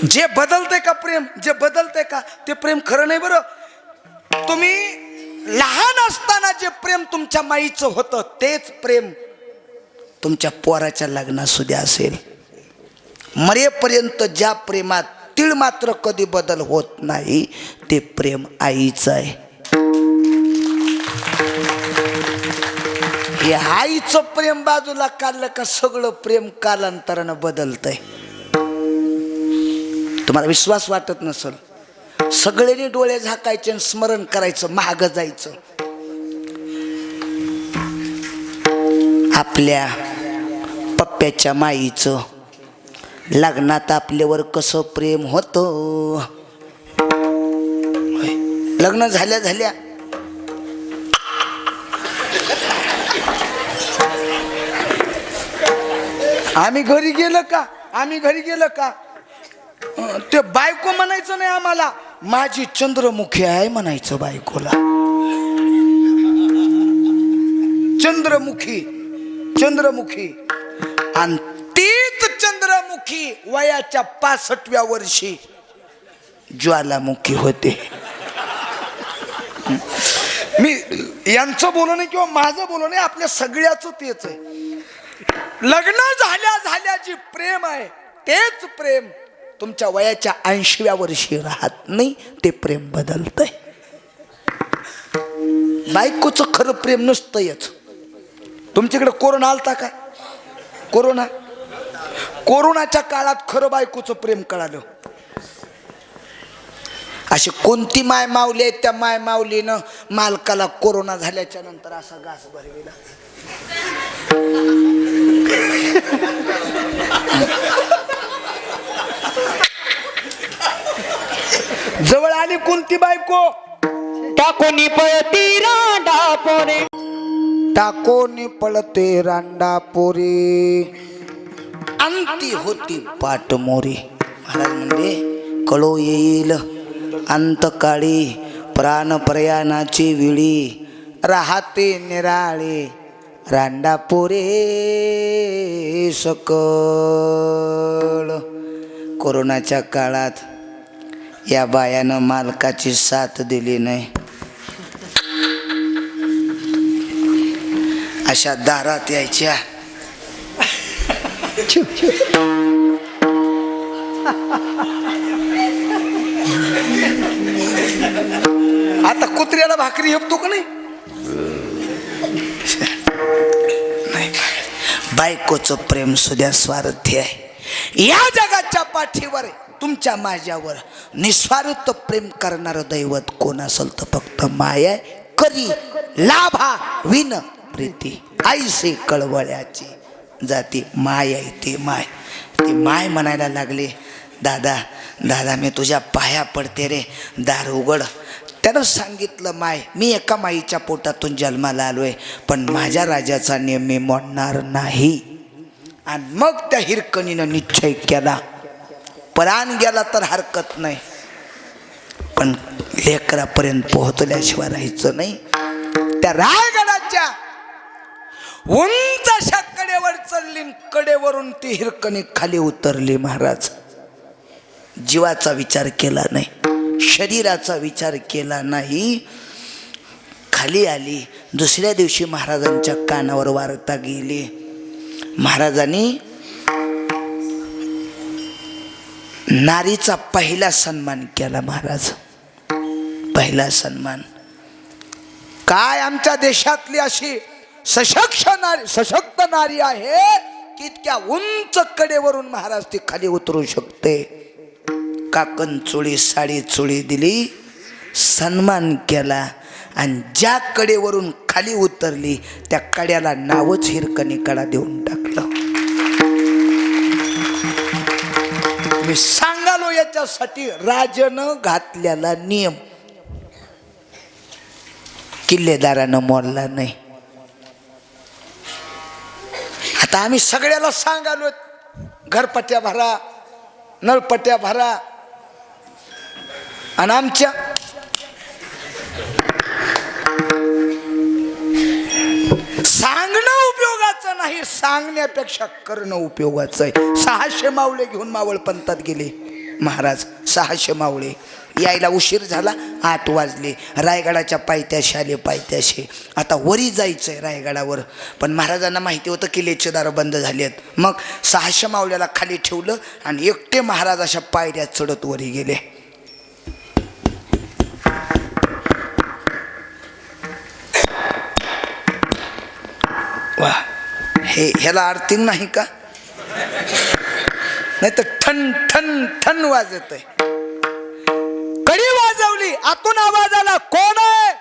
जे बदलते का प्रेम, जे बदलते का ते प्रेम खरं नाही. बरं, तुम्ही लहान असताना जे प्रेम तुमच्या माईचं होतं तेच प्रेम तुमच्या पोराच्या लग्नात सुद्धा असेल. मरेपर्यंत ज्या प्रेमात तीळ मात्र कधी बदल होत नाही, ते प्रेम आईचं आहे. हे आईचं प्रेम बाजूला काढलं का सगळं प्रेम कालांतरानं बदलतंय. तुम्हाला विश्वास वाटत नसल, सगळ्यांनी डोळे झाकायचे आणि स्मरण करायचं, मागं जायचं. आपल्या पप्प्याच्या माईचं लग्नात आपल्यावर कसं प्रेम होतं. लग्न झाल्या झाल्या आम्ही घरी गेलं का ते बायको म्हणायचं नाही आम्हाला, माझी चंद्रमुखी आहे म्हणायचं बायकोला. चंद्रमुखी आणि तीच चंद्रमुखी वयाच्या 65व्या वर्षी ज्वालामुखी होते. मी यांचं बोलणं नाही किंवा माझं बोलणं नाही, आपल्या सगळ्याचं तेच आहे. लग्न झाल्या जी प्रेम आहे तेच प्रेम तुमच्या वयाच्या 80व्या वर्षी राहत नाही, ते प्रेम बदलतंय. बायकोचं खरं प्रेम नसतंयच. तुमच्याकडे कोरोना आलता का? कोरोनाच्या काळात खरं बायकोचं प्रेम कळालं. अशी कोणती माय माऊली आहे, त्या माय माऊलीनं मालकाला कोरोना झाल्याच्या नंतर असा घास भरविला. जवळ आली कोणती बायको, टाकोनी पळती रांडापोरे, टाकोनी पळते रांडापोरे, अंती होती पाटमोरी. महाराज म्हणजे कळो येईल अंतकाळी, प्राण प्रयाणाची विळी, राहते निराळे रांडापोरे सकळ. कोरोनाच्या काळात या बायानं मालकाची साथ दिली नाही. अशा दारात यायच्या, आता कुत्र्याला भाकरी हेपतो का नाही? बायकोचं प्रेम सुद्धा स्वार्थी आहे. या जगाच्या पाठीवर तुमच्या माझ्यावर निस्वार्थ प्रेम करणारं दैवत कोण असेल तर फक्त माय करी लाभा विन प्रीती. आईसे कळवळ्याची जाती माय आहे, ती माय म्हणायला लागली. दादा मी तुझ्या पाया पडते रे, दार उघड. त्यानं सांगितलं, माय मी एका माईच्या पोटातून जन्माला आलोय, पण माझ्या राजाचा नियम मी मोडणार नाही. आणि मग त्या हिरकणीनं निश्चय केला, प्राण गेला तर हरकत नाही, पण लेकरापर्यंत पोहोचल्याशिवाय राहायचं नाही. त्या रायगडाच्या उंच अशा कडेवर चढली, कडेवरून ती हिरकणी खाली उतरली. महाराज जीवाचा विचार केला नाही, शरीराचा विचार केला नाही, खाली आली. दुसऱ्या दिवशी महाराजांच्या कानावर वार्ता गेली. महाराजांनी नारीचा पहिला सन्मान केला. महाराज पहिला सन्मान काय, आमच्या देशातली अशी सशक्त नारी आहे की इतक्या उंच कडेवरून महाराज ती खाली उतरू शकते. काकण चोळी साडी चोळी दिली, सन्मान केला, आणि ज्या कडेवरून खाली उतरली त्या कड्याला नावच हिरकणी कडा देऊन टाकलं. मी सांगालो याच्यासाठी राजनं घातलेला नियम किल्लेदारानं मोडला नाही. आता आम्ही सगळ्याला सांगालो, घरपट्ट्या भरा, नळपट्ट्या भरा, आणि आमच्या सांगणं उपयोगाचं नाही, सांगण्यापेक्षा करणं उपयोगाचं आहे. 600 मावळे घेऊन मावळ पंथात गेले. महाराज 600 मावळे यायला उशीर झाला 8 वाजले रायगडाच्या पायथ्याशी आले पायथ्याशी आता वरी जायचंय रायगडावर पण महाराजांना माहिती होतं किल्ल्याचे दारं बंद झाली आहेत मग 600 मावळ्याला खाली ठेवलं आणि एकटे महाराज अशा पायऱ्या चढत वरी गेले वा ह्याला अर्थिंग नाही का नाही तर ठन ठन ठन वाजत आहे कडी वाजवली आतून आवाज आला कोण आहे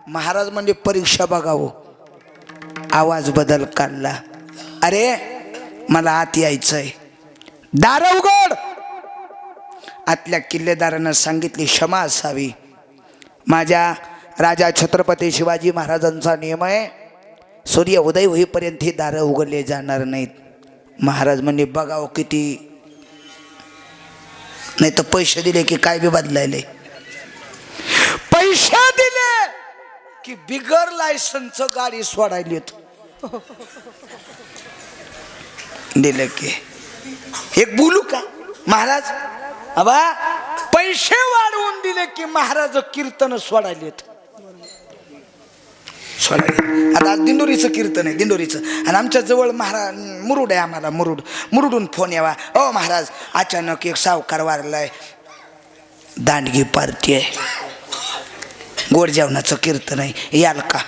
महाराज म्हणजे परीक्षा बघावं आवाज बदल काढला अरे मला आत यायचंय दार उघड आतल्या किल्लेदारानं सांगितली क्षमा असावी माझ्या राजा छत्रपती शिवाजी महाराजांचा नियम आहे सूर्य उदय होईपर्यंत ही दारं उघडले जाणार नाहीत महाराज म्हणजे बघावं किती नाही तर पैसे दिले की काय बी बदलायले पैसे दिले की बिगर लायसन्स गाडी सोडायलीत दिले की एक बोलू का महाराज अबा पैसे वाढवून दिले की महाराज कीर्तन सोडायलेत आता दिंडोरीचं कीर्तन आहे दिंडोरीचं आणि आमच्या जवळ महाराज मुरुड आहे आम्हाला मुरुडून फोन यावा ओ महाराज अचानक एक सावकार वारलाय दांडगी पार्टी आहे गोड जेवणाचं कीर्तन आहे याल का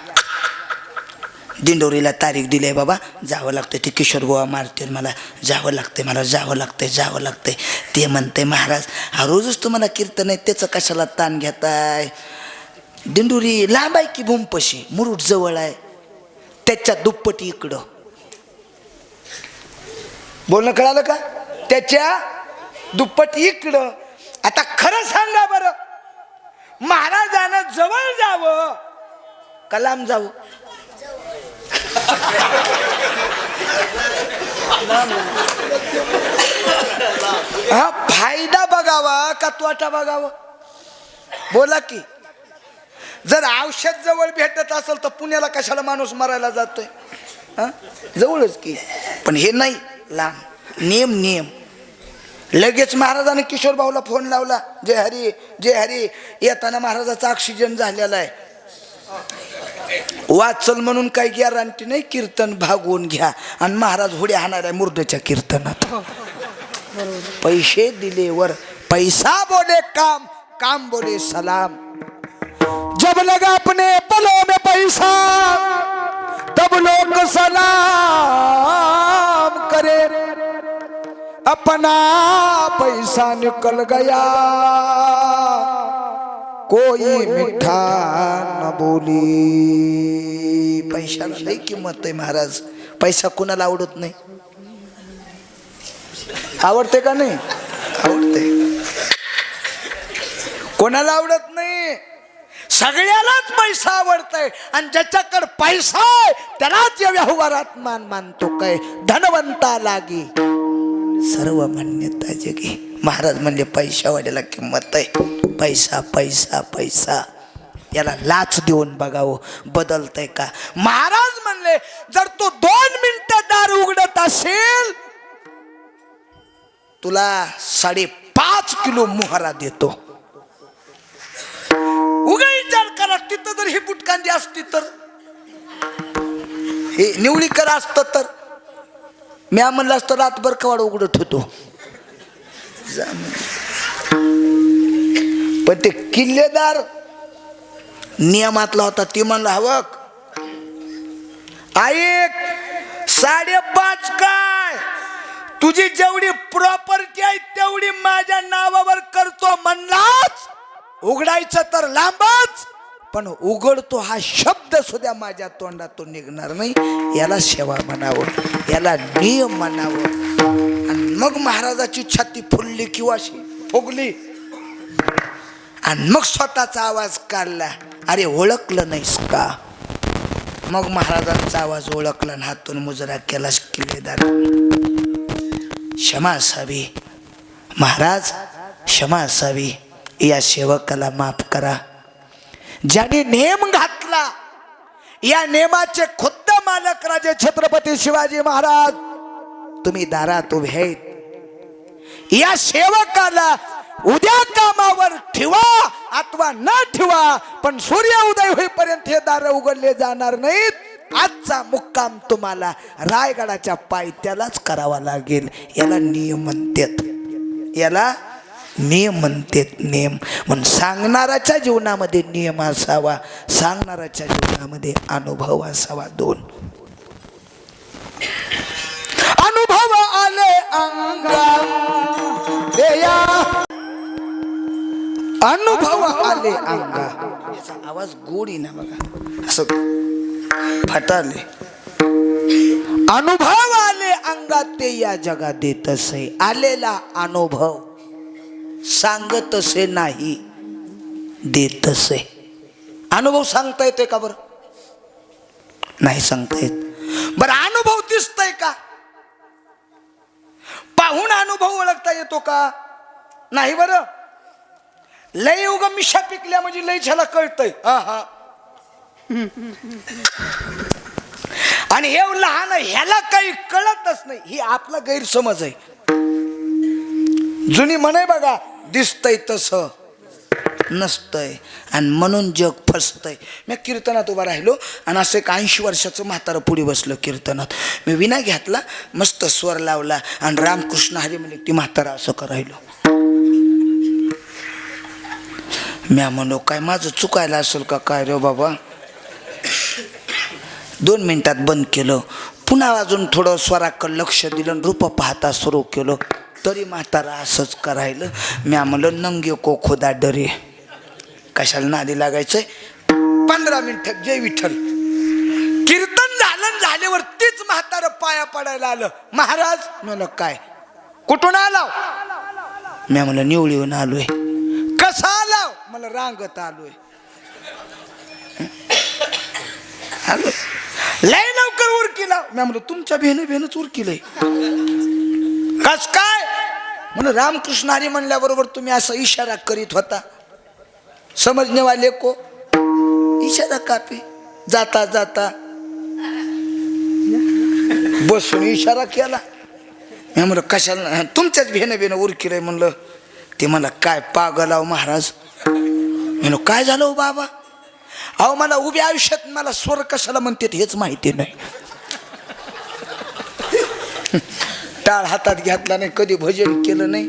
दिंडोरीला तारीख दिली आहे बाबा जावं लागतं ते किशोर बुवा मारतील मला जावं लागतंय ते म्हणते महाराज हा रोजच तुम्हाला कीर्तन आहे त्याचं कशाला ताण घेताय दिंडोरी लांब आहे की भूमपशी मुरुड जवळ आहे त्याच्या दुप्पटी इकडं बोलणं कळालं का त्याच्या दुप्पटी इकडं आता खरं सांगा बरं महाराजांना जवळ जावं का लांब जावं हा फायदा बघावा का तोटा बघावा बोला की जर औषध जवळ भेटत असेल तर पुण्याला कशाला माणूस मरायला जातोय हा जवळच की पण हे नाही लांब नियम लगेच महाराजाने किशोर भाऊला फोन लावला जय हरी येताना महाराजाचा ऑक्सिजन झालेला आहे वाचल म्हणून काही गॅरंटी नाही कीर्तन भागवून घ्या आणि महाराज हुड्या हाणार आहे मुर्द्याच्या कीर्तनात पैसे दिलेवर पैसा बोले काम बोले सलाम जब लगा अपने पलों में पैसा तब लोग सलाम करे अपना पैसा निकल गया कोई मिठा न बोली पैशाला लई किंमत आहे महाराज पैसा कुणाला आवडत नाही आवडते का नाही आवडते कोणाला आवडत नाही सगळ्यालाच पैसा आवडतंय आणि ज्याच्याकडे पैसा आहे त्यालाच या व्यवहारात मान मानतो काय धनवंता लागी सर्व मान्यता जगी महाराज म्हणजे पैशावाल्याला किंमत आहे पैसा याला लाच देऊन बघावं बदलतंय का महाराज म्हणले जर तू 2 मिनिटं दार उघडत असेल तुला 5.5 किलो मोहरा देतो उगा विचार करा तिथं जर ही बुटकांदी असती तर हे निवळीकर असत तर मी म्हणलं असतं रातभर कवाड उघडत होतो पण ते किल्लेदार नियमातला होता ती म्हणला हवं ऐक 5.5 काय तुझी जेवढी प्रॉपर्टी आहे तेवढी माझ्या नावावर करतो म्हणलाच उघडायचं तर लांबच पण उघडतो हा शब्द सुद्धा माझ्या तोंडातून निघणार नाही याला सेवा म्हणावं याला नियम म्हणावं आणि मग महाराजाची छाती फुलली किंवा फुगली आणि मग स्वतःचा आवाज काढला अरे ओळखलं नाहीस का मग महाराजांचा आवाज ओळखला आणि हातून मुजरा केला किल्लेदार क्षमा असावी महाराज क्षमा असावी या सेवकाला माफ करा ज्याने नेम घातला या नेमाचे खुद्द मालक राजे छत्रपती शिवाजी महाराज तुम्ही दारात उभे आहेत या सेवकाला उद्या कामावर ठेवा अथवा न ठेवा, पण सूर्य उदय होईपर्यंत हे दार उघडले जाणार नाहीत. आजचा मुक्काम तुम्हाला रायगडाच्या पायथ्यालाच करावा लागेल. याला नियम म्हणतात, याला नियम म्हणतात. नियम म्हणून सांगणाऱ्याच्या जीवनामध्ये नियम असावा, सांगणाऱ्याच्या जीवनामध्ये अनुभव असावा. 2 अनुभव आले अंगा देया, अनुभव आले अंगा. याचा आवाज गोड आहे ना बघा, असं फाटाले. अनुभव आले अंगात ते या जगात देत असे. आलेला अनुभव सांगत असे नाही, देत असे. अनुभव सांगता येतोय का बरं? नाही सांगता येत. बरं अनुभव दिसतोय का? पाहून अनुभव ओळखता येतो का? नाही. बरं लय उगा मिशा पिकल्या म्हणजे लय झाला कळतंय. आणि हे लहान ह्याला काही कळतच नाही, ही आपला गैरसमज आहे. जुनी म्हणे बघा, दिसतंय तसं नसतंय आणि म्हणून जग फसतंय. मी कीर्तनात उभा राहिलो आणि असं एक 80 वर्षाचं म्हातारं पुढे बसलं कीर्तनात. मी विना घेतला, मस्त स्वर लावला आणि रामकृष्ण हरी म्हणले. ती म्हातारा असं करायलो. म्या म्हणलो काय माझं चुकायला असेल का काय रे बाबा. 2 मिनिटात बंद केलं. पुन्हा अजून थोडं स्वराकडे लक्ष दिलं, रूप पाहता सुरू केलं, तरी म्हातारा असंच करायलं. म्या म्हणलं नंगे को खुदा डरे, कशाला नादी लागायचंय. 15 मिनिटात जय विठ्ठल कीर्तन झालं. झाल्यावर तीच म्हातारं पाया पडायला आलं. महाराज म्हणलं काय, कुठून आलाव? म्या म्हणलं निवळीहून आलोय. कसा आलाव? मला रांगत आलोय. आलो लय लवकर उरकीला. मी म्हणलं तुमच्या भेनच उरकीलय. कस काय? म्हणून रामकृष्ण हरी म्हणल्याबरोबर तुम्ही असा इशारा करीत होता. समजने वाले को इशारा कापी. जाता जाता बसून इशारा केला. मी म्हणलं कशाला? तुमच्याच भेन उरकीलय म्हणलं. ते मला काय पागल आहो महाराज. म्हणलं काय झालं हो बाबा? अहो मला उभ्या आयुष्यात मला स्वर कशाला म्हणते हेच माहिती नाही. टाळ हातात घेतला नाही, कधी भजन केलं नाही.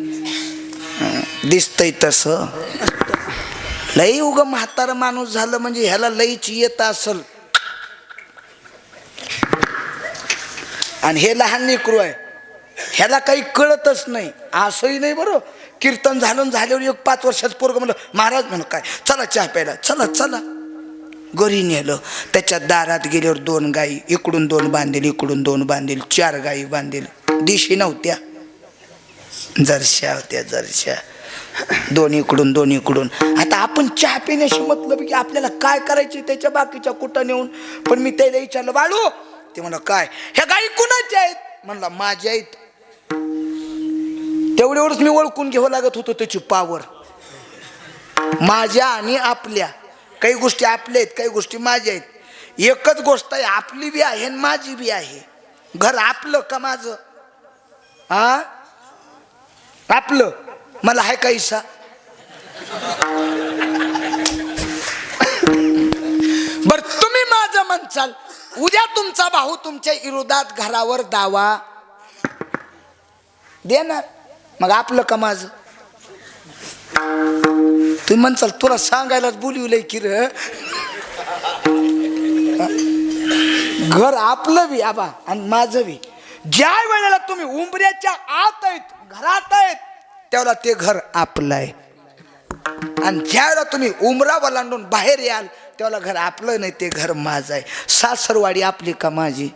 दिसतंय तसं. लई उग म्हातारा माणूस झालं म्हणजे ह्याला लईच येत असल. आणि हे लहान लेकरू आहे, ह्याला काही कळतच नाही. असंही नाही बरं. कीर्तन झाल्यावर एक 5 वर्षाचं पोरगं म्हणलं महाराज म्हणलं काय, चला चहा प्यायला. चला चला. घरी नेलं. त्याच्या दारात गेल्यावर 2 गाई, इकडून 2 बांधील, इकडून 2 बांधील, 4 गाई बांधील. दिशी नव्हत्या, जरशा होत्या, जरशा. 2 इकडून 2 इकडून. आता आपण चहा पिण्याशी मतलब की आपल्याला काय करायचे त्याच्या बाकीच्या कुठं नेऊन. पण मी त्याला विचारलं बाळू, ते म्हणलं काय, ह्या गाई कुणाच्या आहेत? म्हणला माझ्या आहेत. तेवढ्यावरच मी ओळखून घ्यावं लागत होतो त्याची पावर. माझ्या आणि आपल्या. काही गोष्टी आपल्या आहेत, काही गोष्टी माझ्या आहेत. एकच गोष्ट आहे, आपली बी आहे आणि माझी बी आहे. घर आपलं का माझं? हा आपलं. मला आहे का हिस्सा? बर तुम्ही माझं म्हणचाल, उद्या तुमचा भाऊ तुमच्या विरोधात घरावर दावा देणार, मग आपलं का माझं? तुम्ही म्हणचाल तुला सांगायलाच बोलवलंय की र. घर आपलं बी आबा आणि माझं बी. ज्या वेळेला तुम्ही उंबऱ्याच्या आत आहेत, घरात आहेत, त्यावेळेला ते घर आपलं आहे. आणि ज्या वेळेला तुम्ही उमरा ओलांडून बाहेर याल त्यावेळेला घर आपलं नाही, ते घर माझं आहे. सासरवाडी आपली का माझी?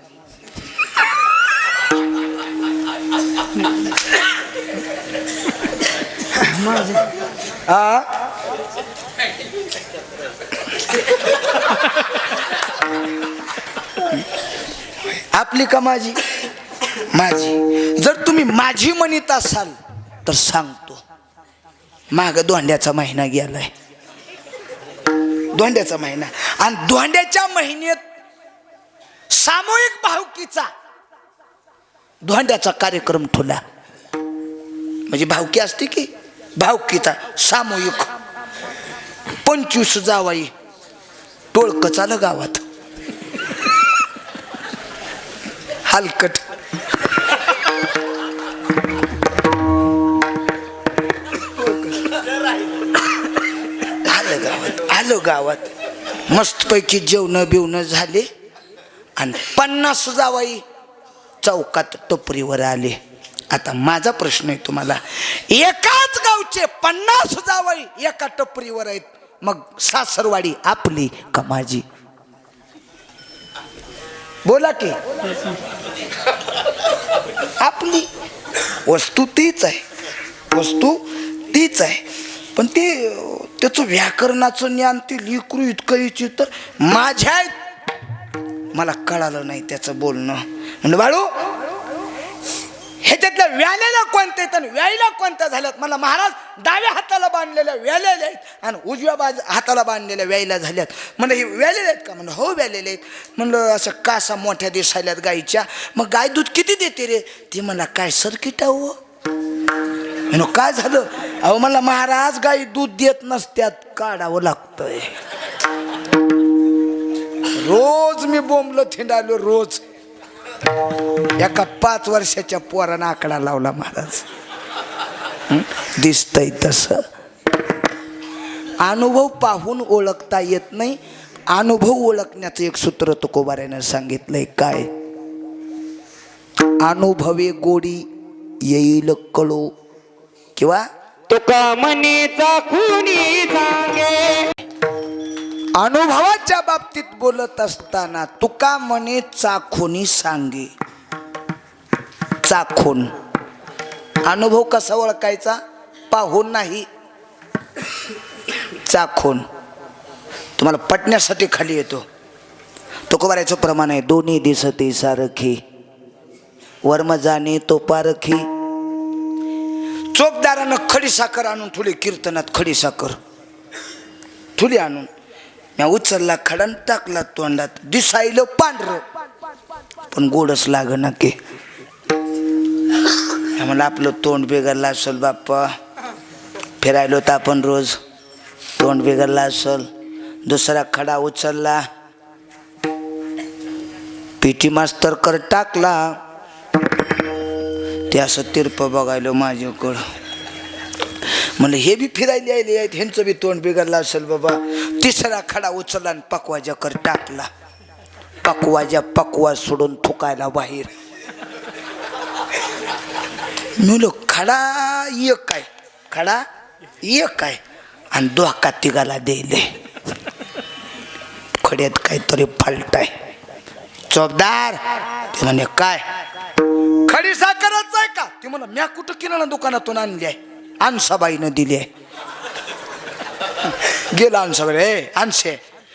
आपली का माझी? माझी. जर तुम्ही माझी म्हणत असाल तर सांगतो, माग धोंड्याचा महिना गेलाय. धोंड्याचा महिना. आणि धोंड्याच्या महिन्यात सामूहिक भावकीचा धोंड्याचा कार्यक्रम ठेवला. म्हणजे भावकी असते की भावकीचा सामूहिक 25 जावाई टोळकं आलं गावात हलकट आलो गावात मस्तपैकी जेवण बिवणं झाले आणि 50 जावाई चौकात टपरीवर आले. आता माझा प्रश्न आहे तुम्हाला, एकाच गावचे 50 जावई एका टपरीवर आहेत, मग सासरवाडी आपली का माझी? बोला की. आपली. वस्तू तीच आहे, वस्तू तीच आहे, पण ते त्याचं व्याकरणाचं ज्ञान ते लिकरू इतकं विचित्र माझ्या मला कळालं नाही त्याचं बोलणं. म्हणजे बाळू ह्याच्यातल्या व्यालेल्या कोणत्या आहेत आणि व्यायला कोणत्या झाल्यात? मला महाराज डाव्या हाताला बांधलेल्या व्यालेल्या आहेत आणि उजव्या हाताला बांधलेल्या व्यायला झाल्यात. म्हणलं हे व्यालेले आहेत का? म्हणलं हो व्यालेले आहेत. म्हणलं असं कासा मोठ्या दिसायल्यात गाईच्या, मग गाय दूध किती देते रे? ती मला काय सर्किट आहे हो? काय झालं? अहो मला महाराज गाई दूध देत नसत्यात, काढावं लागतंय. रोज मी बोंबलो थिंडालो रोज. एका 5 वर्षाच्या पोरानं आकडा लावला महाराज. दिसतंय तसं. अनुभव पाहून ओळखता येत नाही. अनुभव ओळखण्याचं एक सूत्र तुकोबाऱ्यानं सांगितलंय. काय? अनुभवे गोडी येईल कळो, किंवा तुका मनीचा खुनी सांगे. अनुभवाच्या बाबतीत बोलत असताना तुका म्हणे चाखोनी सांगे. चाखून. अनुभव कसा ओळखायचा? पाहून नाही, चाखून. तुम्हाला पटण्यासाठी खाली येतो. तुकोबाऱ्याचं प्रमाण आहे, दोन्ही दिसते सारखी वर्म जाणे तो पारखी. चोपदारानं खडी साखर आणून ठुली कीर्तनात, खडी साखर ठुली आणून मी उचलला खडा टाकला तोंडात. दिसायलं पांढरं पण गोडच लाग ना की. मला आपलं तोंड बिघडलं असेल बाप्पा, फिरायलो तर आपण रोज, तोंड बिघडलं असेल. दुसरा खडा उचलला, पीटी मास्तर कर टाकला. ते असं तिरप बघायलो माझ्याकडं. म्हणलं हे बी फिरायला आले आहेत, ह्यांचं बी तोंड बिघडलं असेल बाबा. तिसरा खडा उचलला आणि पकवाजा कर टाकला. पकवा सोडून थुकायला बाहेर. म्हणलो खडा एक काय, खडा एक काय आणि धोका तिघाला द्यायले. खड्यात काहीतरी फाल्टाय. चोपदार ते म्हणे काय खडी साखरच आहे का? ते म्हणा म्या कुठं किराणा दुकानातून आणली आहे, आणसाबाईनं दिली आहे. गेला आणसाबाई. हे आणशे,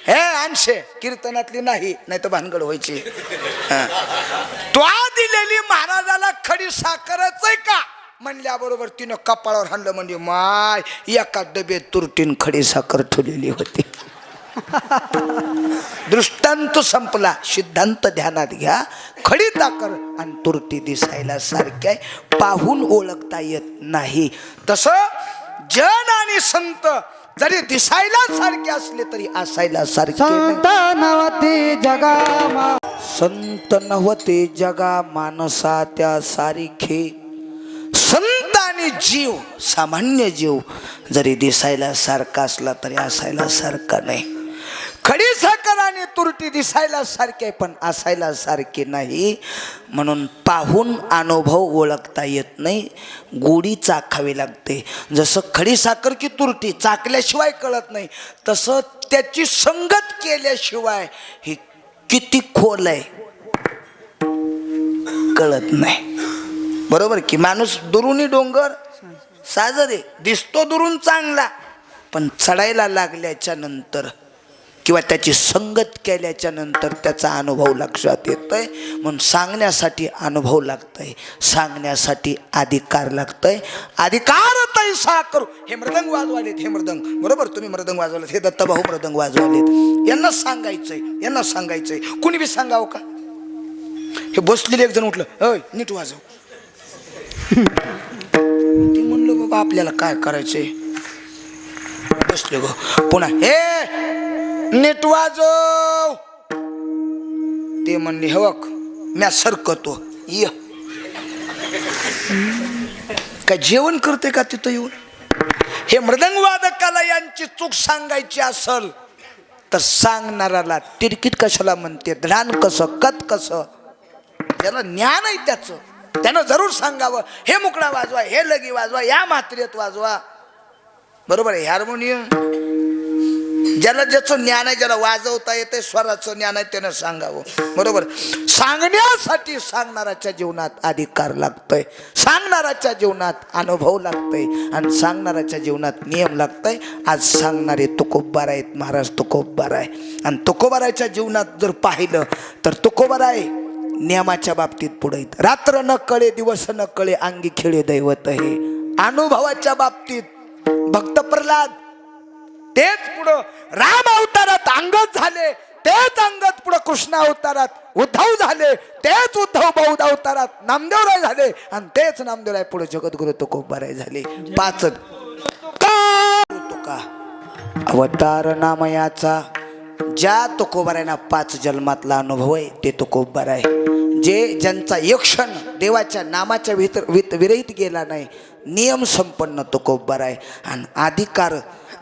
हे आणशे, कीर्तनातली नाही, नाही तर भानगड व्हायची. तो दिलेली महाराजाला खडी साखरच आहे का म्हणल्याबरोबर तिनं कपाळावर हाणलं. म्हणजे माय एका डब्यात तुरटीन खडी साखर ठेवलेली होती. दृष्टांत संपला. सिद्धांत ध्यानात घ्या. खडी साखर आणि तुरटी दिसायला सारख्या आहे, पाहून ओळखता येत नाही. तसं जन आणि संत जरी दिसायला सारखे असले तरी असायला सारखे. संत नव्हते जगा, संत नव्हते जगा मानसा त्या सारखे. संत आणि जीव, सामान्य जीव जरी दिसायला सारखा असला तरी असायला सारखा नाही. खडी साखर आणि तुरटी दिसायला सारखे पण असायला सारखे नाही. म्हणून पाहून अनुभव ओळखता येत नाही, गोडी चाखावी लागते. जसं खडी साखर की तुरटी चाकल्याशिवाय कळत नाही, तसं त्याची संगत केल्याशिवाय ही किती खोल आहे कळत नाही. बरोबर की? माणूस दुरुनी डोंगर साजरे दिसतो, दुरून चांगला, पण चढायला लागल्याच्या नंतर किंवा त्याची संगत केल्याच्या नंतर त्याचा अनुभव लक्षात येतोय. म्हणून सांगण्यासाठी अनुभव लागतंय, सांगण्यासाठी अधिकार लागतंय. अधिकार तैसा करू. हे मृदंग वाजवालेत, हे मृदंग, बरोबर तुम्ही मृदंग वाजवलेत, हे दत्तभाऊ मृदंग वाजवालेत. यांना सांगायचंय, यांना सांगायचंय. कुणी बी सांगावं का? हे बसलेले एक जण उठलं, होय नीट वाजव. बाबा आपल्याला काय करायचंय बसले गो पुन्हा हे नीट वाजव ते म्हणले हे बघ म्या सरकतो ये काय जेवण करते का तिथं येऊन हे मृदंग वादकाला यांची चूक सांगायची असल तर सांगणाराला तिरकीट कशाला म्हणते ध्यान कसं कत कसं ज्याला ज्ञान आहे त्याचं त्यानं जरूर सांगावं हे मुकडा वाजवा हे लगी वाजवा या मात्रेत वाजवा बरोबर आहे हार्मोनियम ज्याला ज्याचं ज्ञान आहे ज्याला वाजवता येते स्वराचं ज्ञान आहे त्यानं सांगावं बरोबर सांगण्यासाठी सांगणाराच्या जीवनात अधिकार लागतोय सांगणाराच्या जीवनात अनुभव लागतोय आणि सांगणाराच्या जीवनात नियम लागतोय आज सांगणारे तुकोबार आहेत महाराज तुकोबार आहे आणि तुकोबाराच्या जीवनात जर पाहिलं तर तुकोबार आहे नियमाच्या बाबतीत पुढे रात्र न कळे दिवस न कळे अंगी खेळे दैवत हे अनुभवाच्या बाबतीत भक्त प्रल्हाद तेच पुढं राम अवतारात अंगद झाले तेच अंगद पुढं कृष्ण अवतारात उद्धव झाले तेच उद्धव बौद्ध अवतारात नामदेवराय झाले आणि तेच नामदेवराय पुढे जगद्गुरु तुकोबाराय झाले पाच तुका अवतार नामयाचा ज्या तुकोबारायना 5 जन्मातला अनुभव आहे ते तुकोबार आहे जे ज्यांचा एक क्षण देवाच्या नामाच्या विरहित गेला नाही नियम संपन्न तुकोबार आहे आणि अधिकार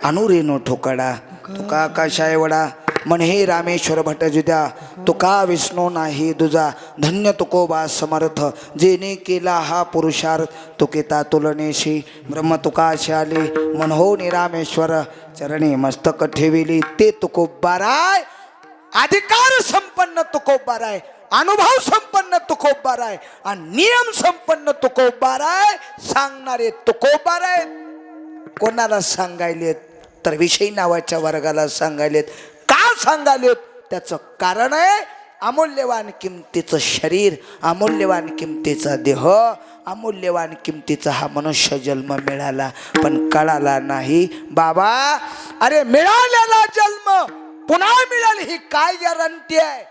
अनुरेनो ठोकडा तुका आकाशाय वडा म्हण हे रामेश्वर भटजुद्या तुका विष्णू नाही दुजा धन्य तुकोबा समर्थ जेने केला हा पुरुषार्थ तुकेता तुलनेशी ब्रह्म तुकाशाले म्हण हो निरामेश्वर चरणी मस्तक ठेविली ते तुकोबाराय अधिकार संपन्न तुकोबाराय अनुभव संपन्न तुकोबाराय आणि नियम संपन्न तुकोबाराय सांगणारे तुकोबाराय कोणाला सांगायलेत तर विषयी नावाच्या वर्गाला सांगायलेत का सांगायलेत त्याचं कारण आहे अमूल्यवान किमतीचं शरीर अमूल्यवान किमतीचा देह अमूल्यवान किमतीचा हा मनुष्य जन्म मिळाला पण कळाला नाही बाबा अरे मिळालेला जन्म पुन्हा मिळेल ही काय गॅरंटी आहे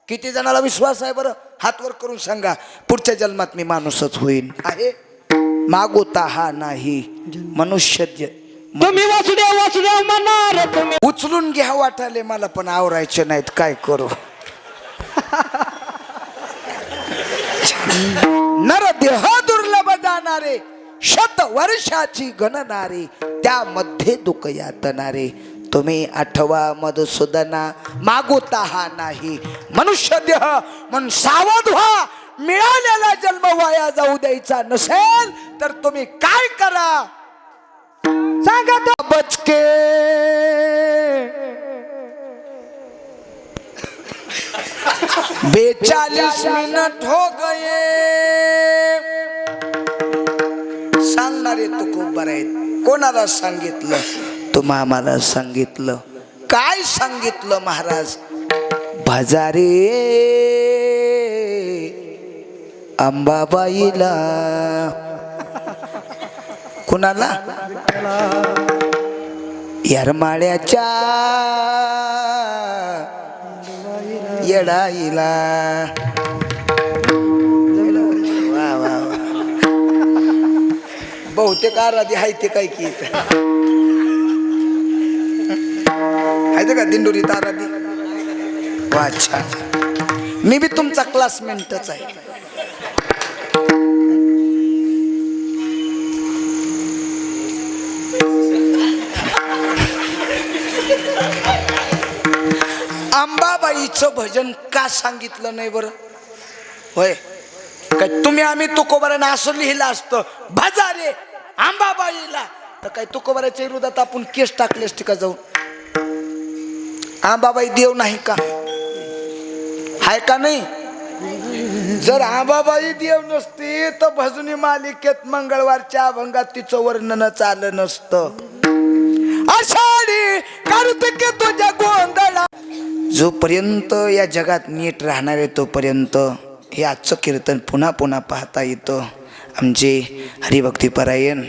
किती जणाला विश्वास आहे बरं हात वर करून सांगा पुढच्या जन्मात मी माणूसच होईन आहे मागोता हा नाही मनुष्य तुम्ही वासुदेव वासुदेव म्हणणार तुम्ही उचलून घ्या वाटाले मला पण आवरायचे नाहीत काय करू नरदेह दुर्लभ जाणारे 100 वर्षाची गणनारे त्यामध्ये दुःख यातनारे तुम्ही आठवा मधुसूदना मागोता हा नाही मनुष्य देह मन सावध व्हा मिळालेला जन्म वाया जाऊ द्यायचा नसेल तर तुम्ही काय करा सांगा तो बचके 42 मिनट हो गए सांगणारे तुकोबार आहेत कोणाला सांगितलं तुम्हा आम्हाला सांगितलं काय सांगितलं महाराज भजारे अंबाबाईला कुणाला येरमाळ्याच्या येडाईला वा वा वा बहुतेक आराधी आहे ते काय की आहे का दिंडोरीत आराधी वा छान मी बी तुमचा क्लासमेटच आहे अंबाबाईचं भजन का सांगितलं नाही बरं होय काय तुम्ही आम्ही तुकोबारांना असं लिहिलं असतं भजारे अंबाबाईला तर काय तुकोबाराच्या विरोधात आपण केस टाकलेस टिका जाऊन अंबाबाई देव नाही का हाय का नाही जर अंबाबाई देव नसती तर भजनी मालिकेत मंगळवारच्या अभंगात तिचं वर्णन आलं नसतं आषाढी कार्तिक तुझ्या गोंधळा जोपर्यंत या जगात नीट राहणार आहे तोपर्यंत हे आजचं कीर्तन पुन्हा पुन्हा पाहता येतं आमचे हरिभक्तीपरायण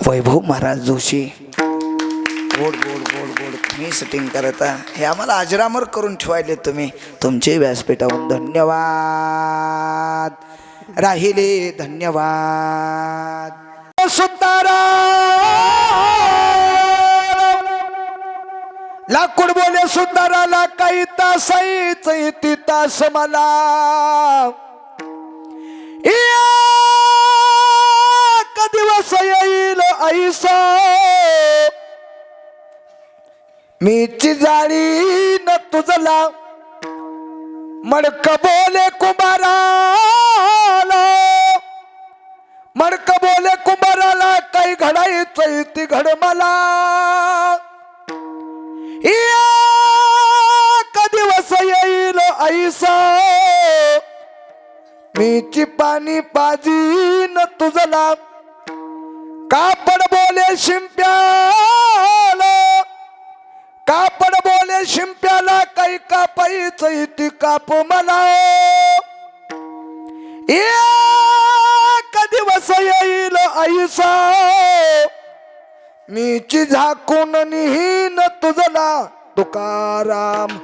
वैभव महाराज जोशी गोड गोड गोड गोड तुम्ही सेटिंग करता हे आम्हाला अजरामर करून ठेवायले तुम्ही तुमचे व्यासपीठाहून धन्यवाद राहिले धन्यवाद सुतारा लाकूड बोले सुताराला काही तासाईच इति तास मला का दिवस येईल ऐसा मीची जाळी न तुझला मडक बोले कुंभाराला मडक बोले कुंभाराला काही घडायचं ती घड मला का दिवस येईल ऐसा मीची पाणी पाजीन तुझला कापड बोले शिंप्याला कापड बोले शिंप्याला काही कापायच इति काप मला का दिवस येईल ऐसा मीची झाकून निहीन तुझला तुकाराम